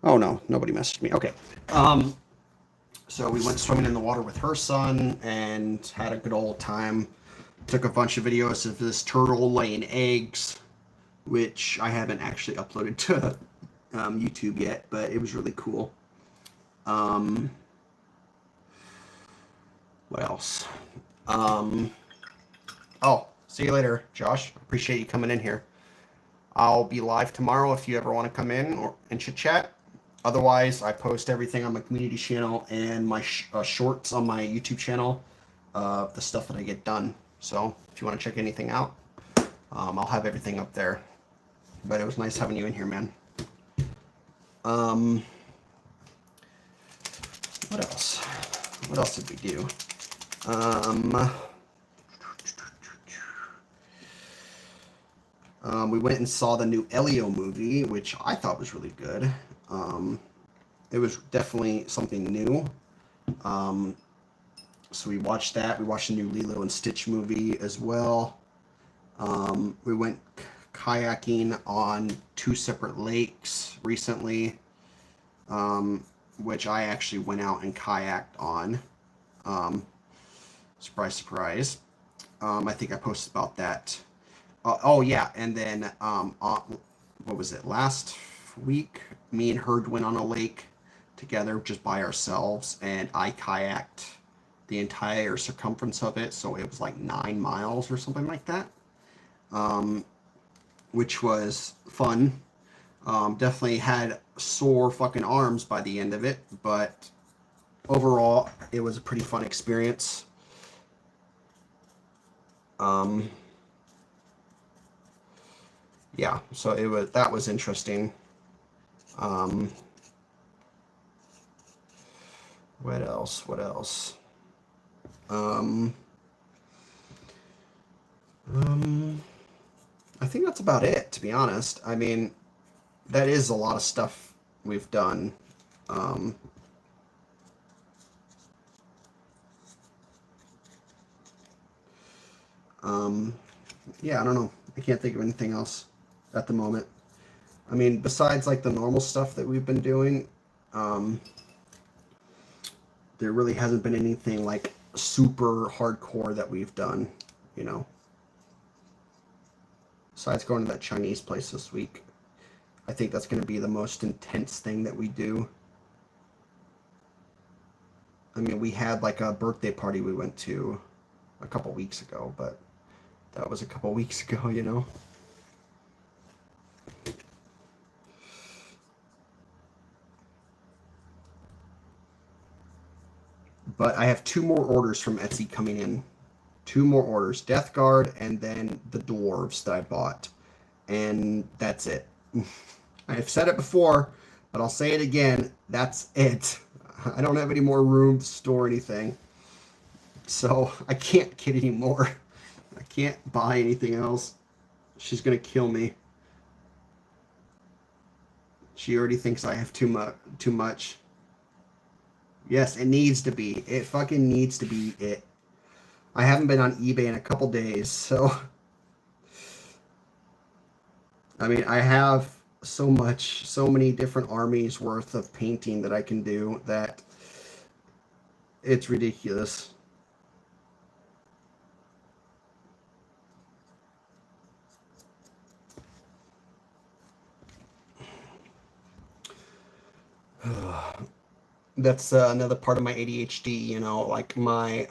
no. Nobody messaged me. Okay. So we went swimming in the water with her son and had a good old time. Took a bunch of videos of this turtle laying eggs, which I haven't actually uploaded to YouTube yet, but it was really cool. What else? Oh, see you later, Josh. Appreciate you coming in here. I'll be live tomorrow if you ever want to come in and chit chat. Otherwise, I post everything on my community channel and my shorts on my YouTube channel, the stuff that I get done. So if you want to check anything out, I'll have everything up there. But it was nice having you in here, man. What else? What else did we do? We went and saw the new Elio movie, which I thought was really good. It was definitely something new. So we watched that. We watched the new Lilo and Stitch movie as well. We went kayaking on 2 separate lakes recently, which I actually went out and kayaked on. Surprise, surprise. I think I posted about that. Oh yeah, and then what was it? Last week, me and Herd went on a lake together just by ourselves, and I kayaked the entire circumference of it, so it was like 9 miles or something like that, which was fun. Definitely had sore fucking arms by the end of it, but overall, it was a pretty fun experience. Yeah, so that was interesting. What else? What else? I think that's about it, to be honest. I mean, that is a lot of stuff we've done. Yeah, I don't know. I can't think of anything else at the moment. I mean, besides like the normal stuff that we've been doing, there really hasn't been anything like super hardcore that we've done, you know. Besides going to that Chinese place this week, I think that's going to be the most intense thing that we do. I mean, we had like a birthday party we went to a couple weeks ago, but that was a couple weeks ago, you know. But I have 2 more orders from Etsy coming in. 2 more orders. Death Guard and then the Dwarves that I bought. And that's it. I've said it before, but I'll say it again. That's it. I don't have any more room to store anything. So I can't get any more. I can't buy anything else. She's going to kill me. She already thinks I have too much. Yes, it needs to be. It fucking needs to be it. I haven't been on eBay in a couple days, so... I mean, I have so many different armies worth of painting that I can do that it's ridiculous. That's another part of my ADHD, you know, like my,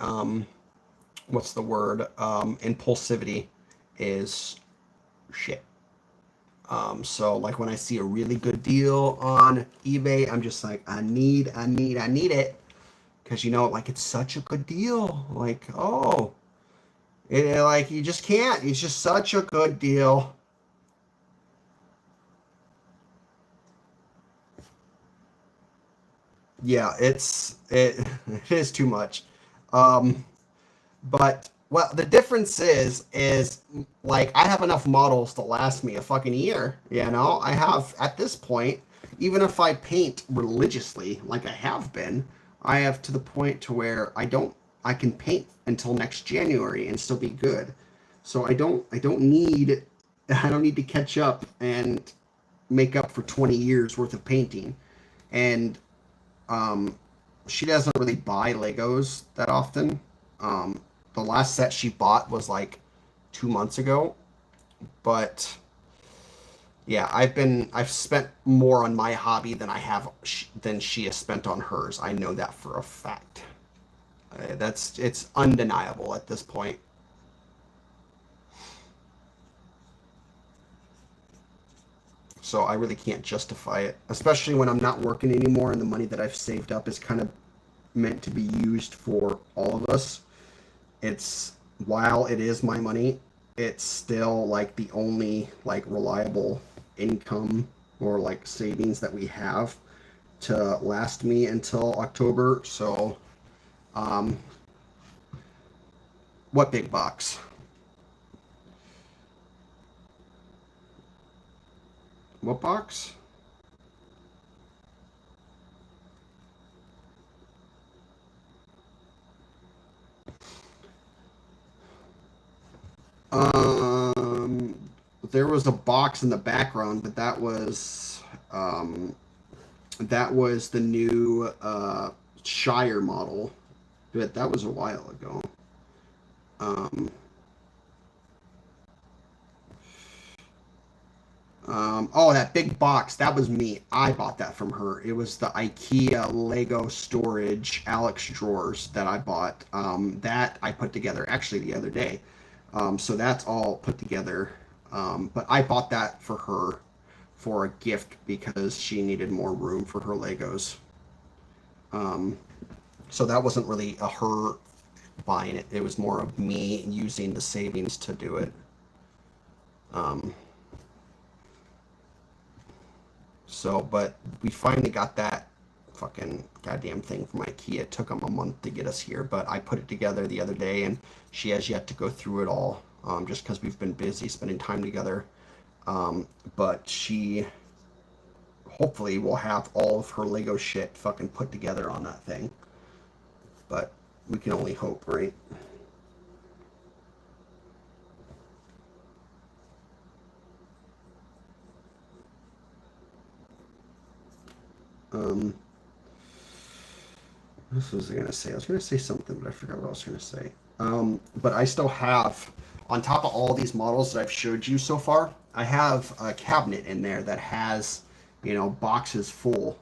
what's the word? Impulsivity is shit. So like when I see a really good deal on eBay, I'm just like, I need it. Cause you know, like it's such a good deal. Like, oh, like you just can't, it's just such a good deal. Yeah, it is too much. But well, the difference is like I have enough models to last me a fucking year. You know, I have at this point, even if I paint religiously like I have been, I have to the point to where I can paint until next January and still be good. So I don't need to catch up and make up for 20 years worth of painting. And she doesn't really buy Legos that often. The last set she bought was like 2 months ago, but Yeah, I've spent more on my hobby than than she has spent on hers. I know that for a fact. It's undeniable at this point. So I really can't justify it, especially when I'm not working anymore and the money that I've saved up is kind of meant to be used for all of us. It's While it is my money, it's still like the only like reliable income or like savings that we have to last me until October. So, um, what big box? What box? Um, there was a box in the background, but that was the new Shire model. But that was a while ago. Um, oh, that big box. That was me. I bought that from her. It was the IKEA Lego storage Alex drawers that I bought. That I put together actually the other day. So that's all put together. But I bought that for her for a gift because she needed more room for her Legos. Um, so that wasn't really a her buying it. It was more of me using the savings to do it. Um, but we finally got that fucking goddamn thing from IKEA. It took them a month to get us here, but I put it together the other day, and she has yet to go through it all, just because we've been busy spending time together. But she hopefully will have all of her Lego shit fucking put together on that thing. But we can only hope, right? Um, what was I gonna say? I was gonna say something, but I forgot what I was gonna say. But I still have, on top of all these models that I've showed you so far, I have a cabinet in there that has, boxes full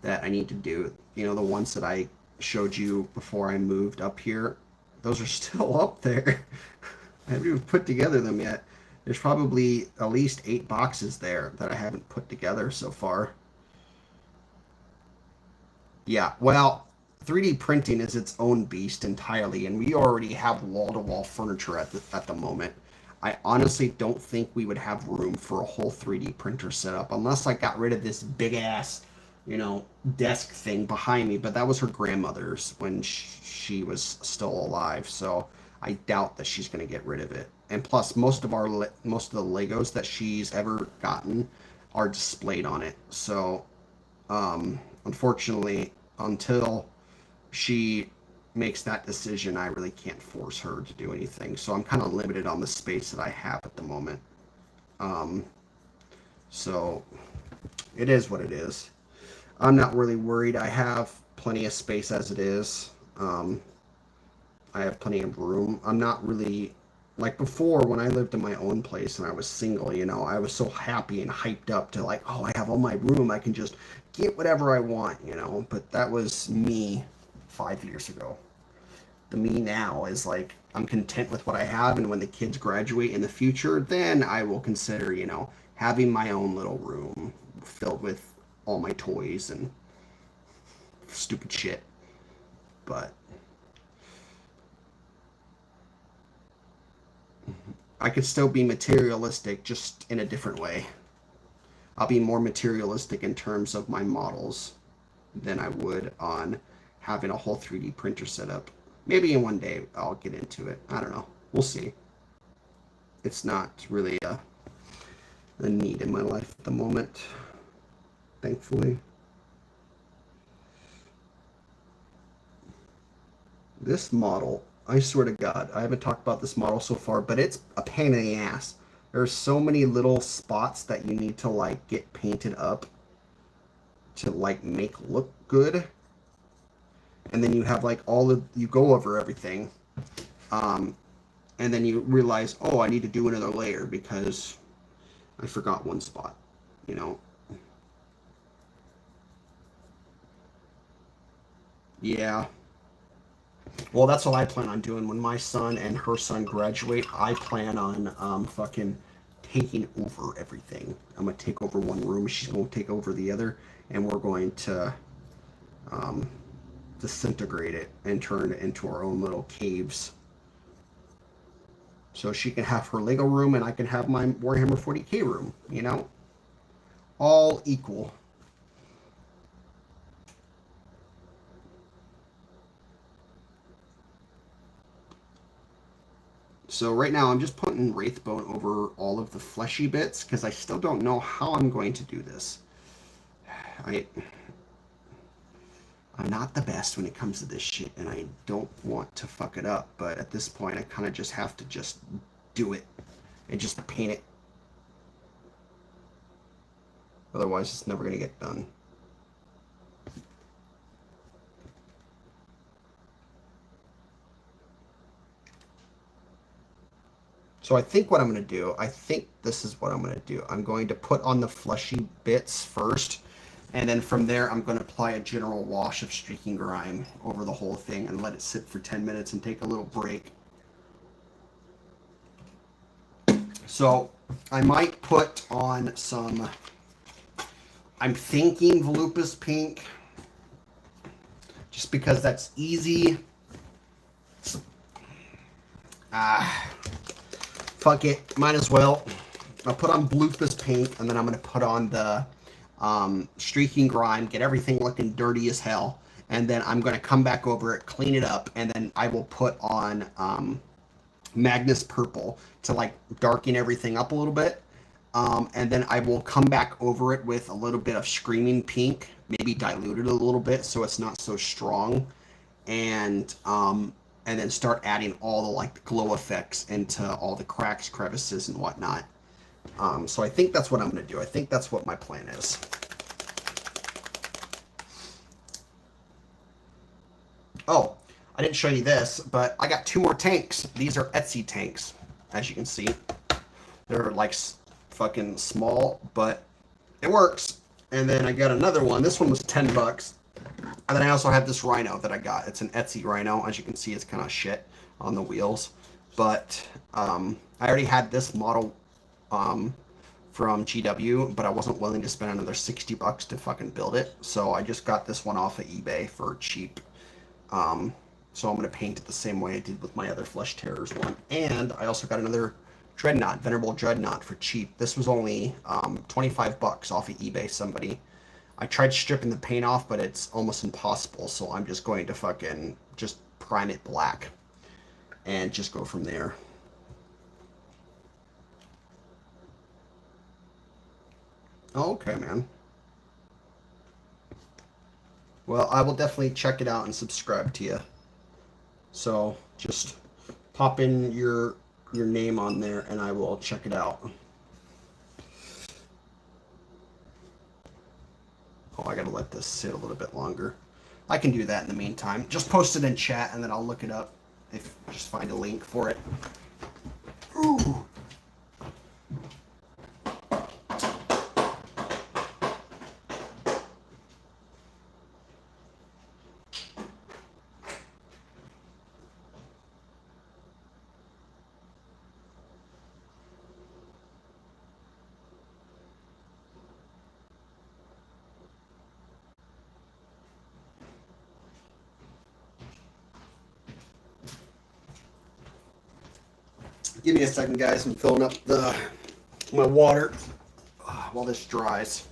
that I need to do. The ones that I showed you before I moved up here, those are still up there. I haven't even put together them yet. There's probably at least 8 boxes there that I haven't put together so far. Yeah, well, 3D printing is its own beast entirely, and we already have wall-to-wall furniture at the moment. I honestly don't think we would have room for a whole 3D printer setup unless I got rid of this big ass, desk thing behind me. But that was her grandmother's when she was still alive, so I doubt that she's going to get rid of it. And plus, most of the Legos that she's ever gotten are displayed on it. So unfortunately, until she makes that decision, I really can't force her to do anything. So I'm kind of limited on the space that I have at the moment. Um, so it is what it is. I'm not really worried. I have plenty of space as it is. I have plenty of room. I'm not really like before when I lived in my own place and I was single, I was so happy and hyped up to like, oh, I have all my room. I can just get whatever I want. But that was me 5 years ago. The me now is like, I'm content with what I have. And when the kids graduate in the future, then I will consider, having my own little room filled with all my toys and stupid shit. But I could still be materialistic, just in a different way. I'll be more materialistic in terms of my models than I would on having a whole 3D printer set up. Maybe in one day I'll get into it. I don't know. We'll see. It's not really a need in my life at the moment, thankfully. This model, I swear to God, I haven't talked about this model so far, but it's a pain in the ass. There's so many little spots that you need to like get painted up to like make look good. And then you have like you go over everything. Um, and then you realize, oh, I need to do another layer because I forgot one spot, you know. Yeah. Well, that's what I plan on doing. When my son and her son graduate, I plan on fucking taking over everything. I'm gonna take over one room. She's gonna take over the other, and we're going to um, disintegrate it and turn it into our own little caves. So she can have her Lego room, and I can have my Warhammer 40K room. You know, all equal. So right now I'm just putting Wraithbone over all of the fleshy bits because I still don't know how I'm going to do this. I'm not the best when it comes to this shit, and I don't want to fuck it up, but at this point I kind of just have to just do it and just paint it. Otherwise it's never going to get done. So I think what I'm going to do, I think this is what I'm going to do. I'm going to put on the fleshy bits first, and then from there I'm going to apply a general wash of streaking grime over the whole thing and let it sit for 10 minutes and take a little break. So I might put on some, I'm thinking Volupus pink, just because that's easy. Fuck it, might as well. I'll put on Volupus pink, and then I'm going to put on the streaking grime, get everything looking dirty as hell, and then I'm going to come back over it, clean it up, and then I will put on Magnus purple to like darken everything up a little bit, and then I will come back over it with a little bit of screaming pink, maybe diluted a little bit so it's not so strong, and then start adding all the like the glow effects into all the cracks, crevices, and whatnot. So I think that's what I'm going to do. I think that's what my plan is. Oh, I didn't show you this, but I got 2 more tanks. These are Etsy tanks, as you can see. They're like fucking small, but it works. And then I got another one. This one was 10 bucks. And then I also have this Rhino that I got. It's an Etsy Rhino. As you can see, it's kind of shit on the wheels. But I already had this model from GW, but I wasn't willing to spend another 60 bucks to fucking build it. So I just got this one off of eBay for cheap. So I'm going to paint it the same way I did with my other Flesh Terrors one. And I also got another Dreadnought, Venerable Dreadnought for cheap. This was only 25 bucks off of eBay, somebody. I tried stripping the paint off, but it's almost impossible, so I'm just going to fucking just prime it black and just go from there. Okay, man. Well, I will definitely check it out and subscribe to you. So just pop in your name on there and I will check it out. Oh, I gotta let this sit a little bit longer. I can do that in the meantime. Just post it in chat and then I'll look it up. If just find a link for it. Ooh. Give me a second, guys. I'm filling up my water while this dries.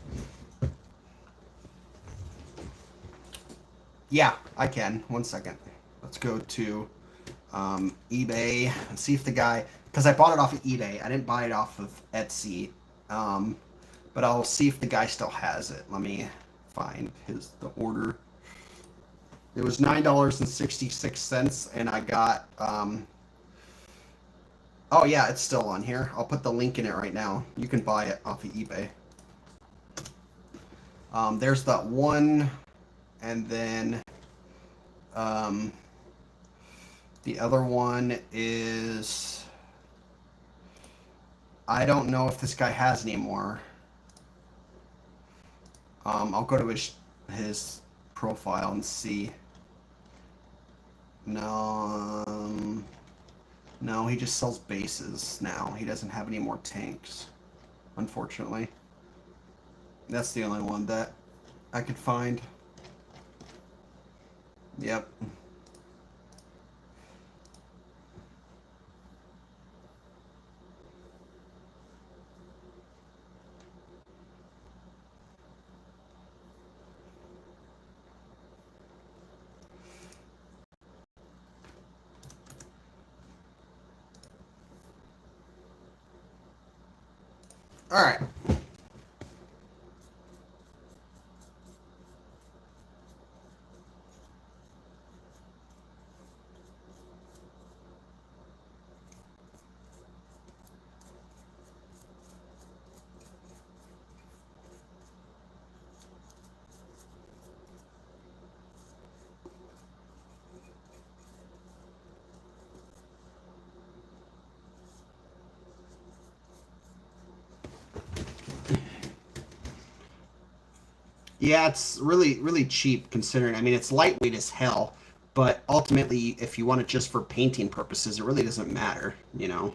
Yeah, I can. One second. Let's go to eBay and see if the guy, because I bought it off of eBay. I didn't buy it off of Etsy, but I'll see if the guy still has it. Let me find the order. It was $9.66, and I got. Oh yeah, it's still on here. I'll put the link in it right now. You can buy it off of eBay. There's that one, and then the other one is I don't know if this guy has any more. I'll go to his profile and see. No, no, he just sells bases now. He doesn't have any more tanks, unfortunately. That's the only one that I could find. Yep. All right. Yeah, it's really, really cheap considering. I mean, it's lightweight as hell, but ultimately, if you want it just for painting purposes, it really doesn't matter, you know?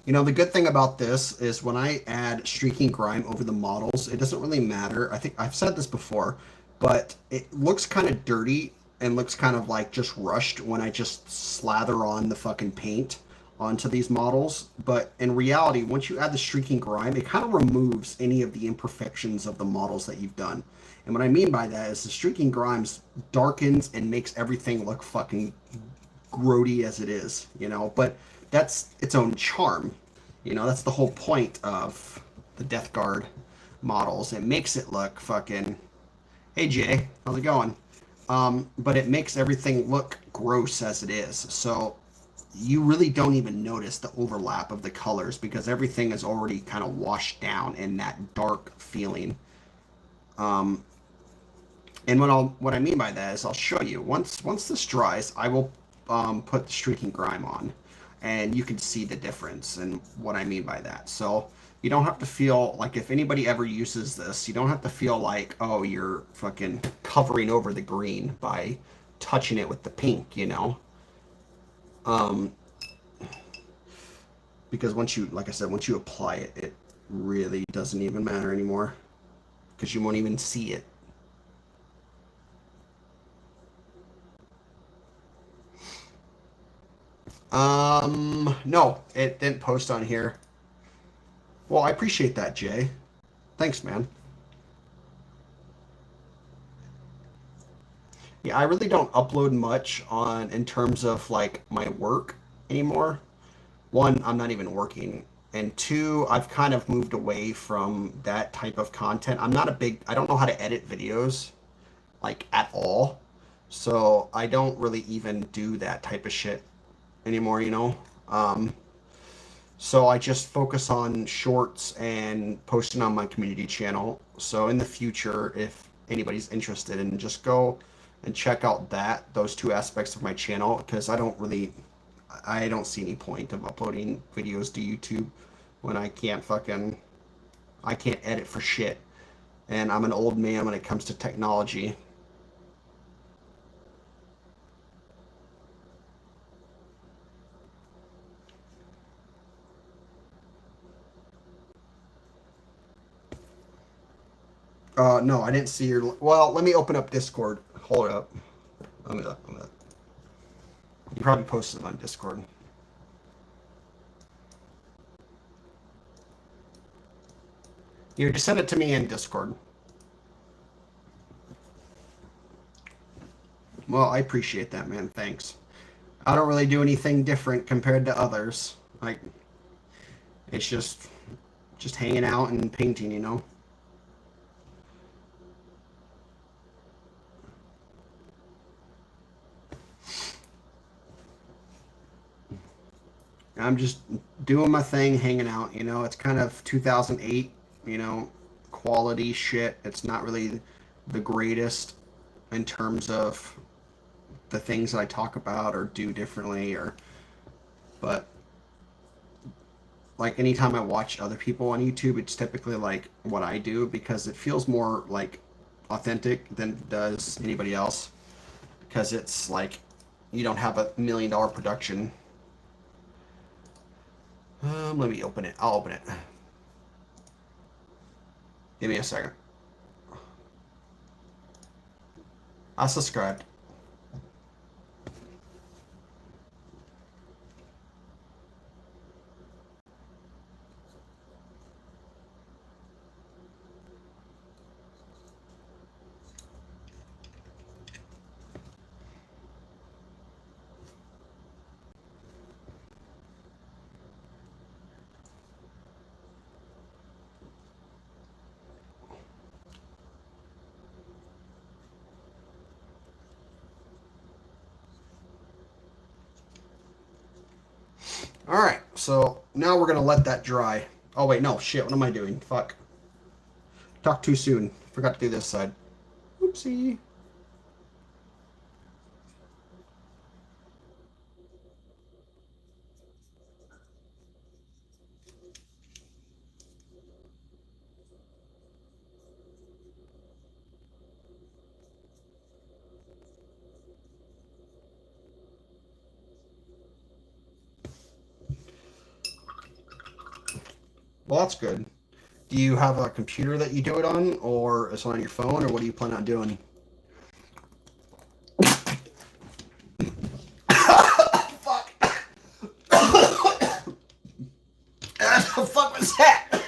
You know, the good thing about this is when I add streaking grime over the models, it doesn't really matter. I think I've said this before, but it looks kind of dirty and looks kind of like just rushed when I just slather on the fucking paint onto these models. But in reality, once you add the streaking grime, it kind of removes any of the imperfections of the models that you've done. And what I mean by that is the streaking grimes darkens and makes everything look fucking grody as it is, you know, but that's its own charm. You know, that's the whole point of the Death Guard models. It makes it look fucking. Hey Jay, how's it going? But it makes everything look gross as it is. So you really don't even notice the overlap of the colors because everything is already kind of washed down in that dark feeling. Um, and what I mean by that is I'll show you once this dries, I will put the streaking grime on, and you can see the difference and what I mean by that. So you don't have to feel like if anybody ever uses this, you don't have to feel like oh you're fucking covering over the green by touching it with the pink, you know. Um, because once you, like I said, once you apply it, it really doesn't even matter anymore because you won't even see it. No, it didn't post on here. Well, I appreciate that, Jay. Thanks, man. Yeah, I really don't upload much on in terms of like my work anymore. One, I'm not even working. And two, I've kind of moved away from that type of content. I don't know how to edit videos like at all. So I don't really even do that type of shit anymore, you know? Um, So I just focus on shorts and posting on my community channel. So in the future, if anybody's interested, and just go and check out those two aspects of my channel, because I don't see any point of uploading videos to YouTube when I can't edit for shit. And I'm an old man when it comes to technology. No, I didn't see your. Well, let me open up Discord. Hold up. I'm gonna. You probably posted it on Discord. You just send it to me in Discord. Well, I appreciate that, man. Thanks. I don't really do anything different compared to others. Like it's just hanging out and painting, you know. I'm just doing my thing, hanging out. You know, it's kind of 2008. You know, quality shit. It's not really the greatest in terms of the things that I talk about or do differently, or but like anytime I watch other people on YouTube, it's typically like what I do because it feels more like authentic than it does anybody else. Because it's like you don't have $1 million production. Let me open it. I'll open it. Give me a second. I subscribed. All right, so now we're gonna let that dry. Oh wait, no, shit. What am I doing? Fuck. Talk too soon. Forgot to do this side. Oopsie. Well, that's good. Do you have a computer that you do it on, or is it on your phone, or what do you plan on doing? Fuck. The fuck was that?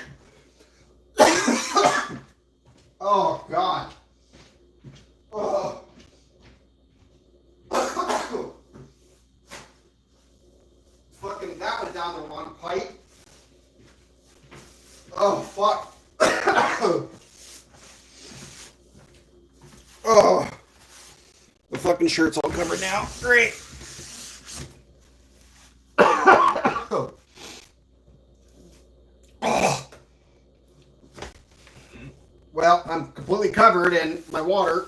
Oh god. Oh. Fucking that went down the wrong pipe. Oh fuck. Oh. The fucking shirt's all covered now. Great. Oh. Well, I'm completely covered in my water.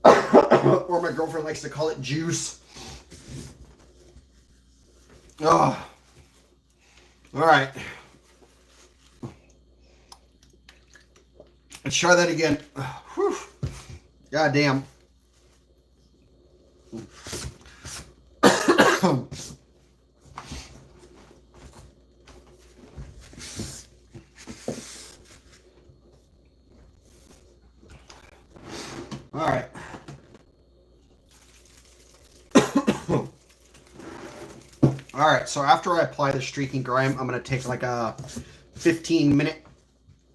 Or my girlfriend likes to call it juice. Oh. All right. Let's try that again. Whew. God damn. All right. All right, so after I apply the streaking grime, I'm going to take like a 15-minute,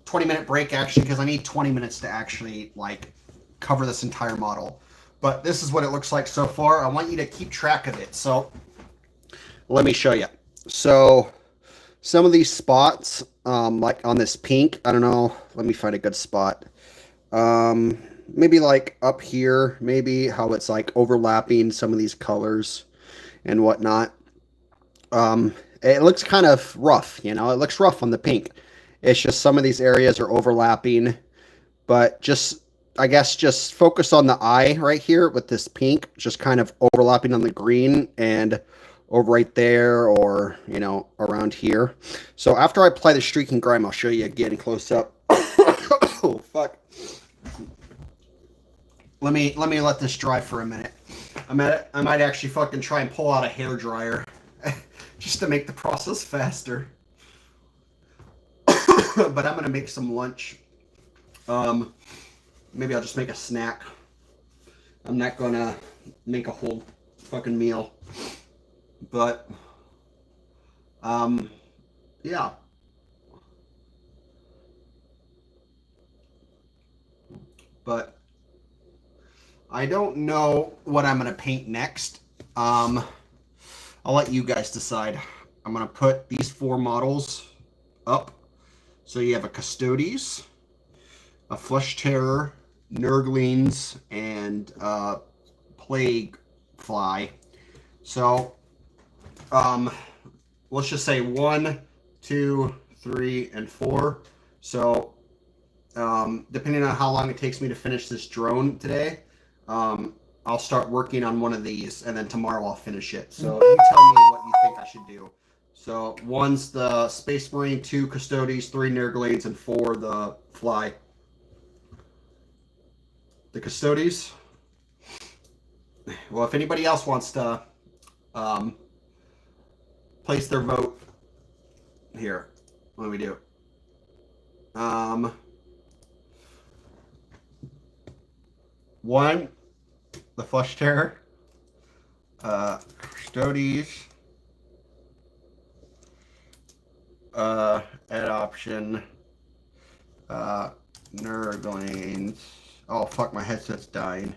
20-minute break actually, because I need 20 minutes to actually like cover this entire model. But this is what it looks like so far. I want you to keep track of it. So let me show you. So some of these spots, like on this pink, I don't know. Let me find a good spot. Maybe like up here, maybe how it's like overlapping some of these colors and whatnot. It looks kind of rough, you know, it looks rough on the pink. It's just some of these areas are overlapping, but just, I guess, just focus on the eye right here with this pink, just kind of overlapping on the green and over right there or, you know, around here. So after I apply the streaking grime, I'll show you again close up. Oh, fuck. Let me let this dry for a minute. I might actually fucking try and pull out a hair dryer just to make the process faster. But I'm gonna make some lunch. Maybe I'll just make a snack. I'm not gonna make a whole fucking meal. But yeah. But I don't know what I'm gonna paint next. I'll let you guys decide. I'm gonna put these 4 models up. So you have a Custodes, a Flesh Terror, Nurglings, and Plague Fly. So let's just say 1, 2, 3, and 4. So, depending on how long it takes me to finish this drone today, I'll start working on one of these, and then tomorrow I'll finish it. So you tell me what you think I should do. So 1's the Space Marine, 2 Custodes, 3 Nurglings, and 4 the Fly. The Custodes. Well, if anybody else wants to place their vote here, what do we do? One, the Flush Terror. Custodes. Add option. Nurglings. Oh fuck, my headset's dying.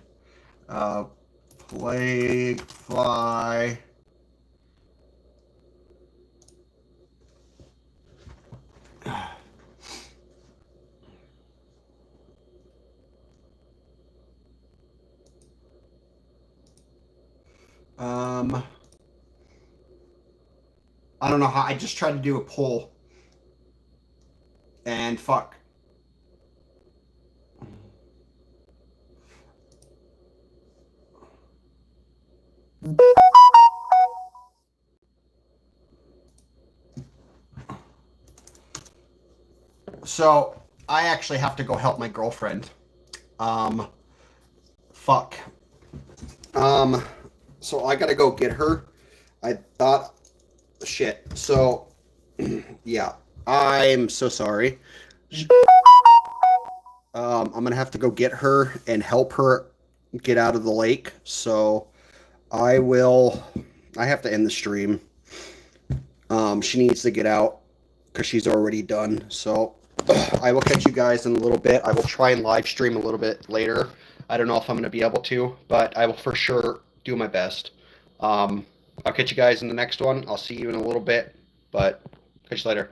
Plague, Fly. I don't know how. I just tried to do a poll, and fuck. So I actually have to go help my girlfriend. Fuck. So I gotta go get her. I thought, shit. So, yeah, I'm so sorry. I'm gonna have to go get her and help her get out of the lake. So I have to end the stream. She needs to get out because she's already done. So I will catch you guys in a little bit. I will try and live stream a little bit later. I don't know if I'm going to be able to, but I will for sure do my best. I'll catch you guys in the next one. I'll see you in a little bit, but catch you later.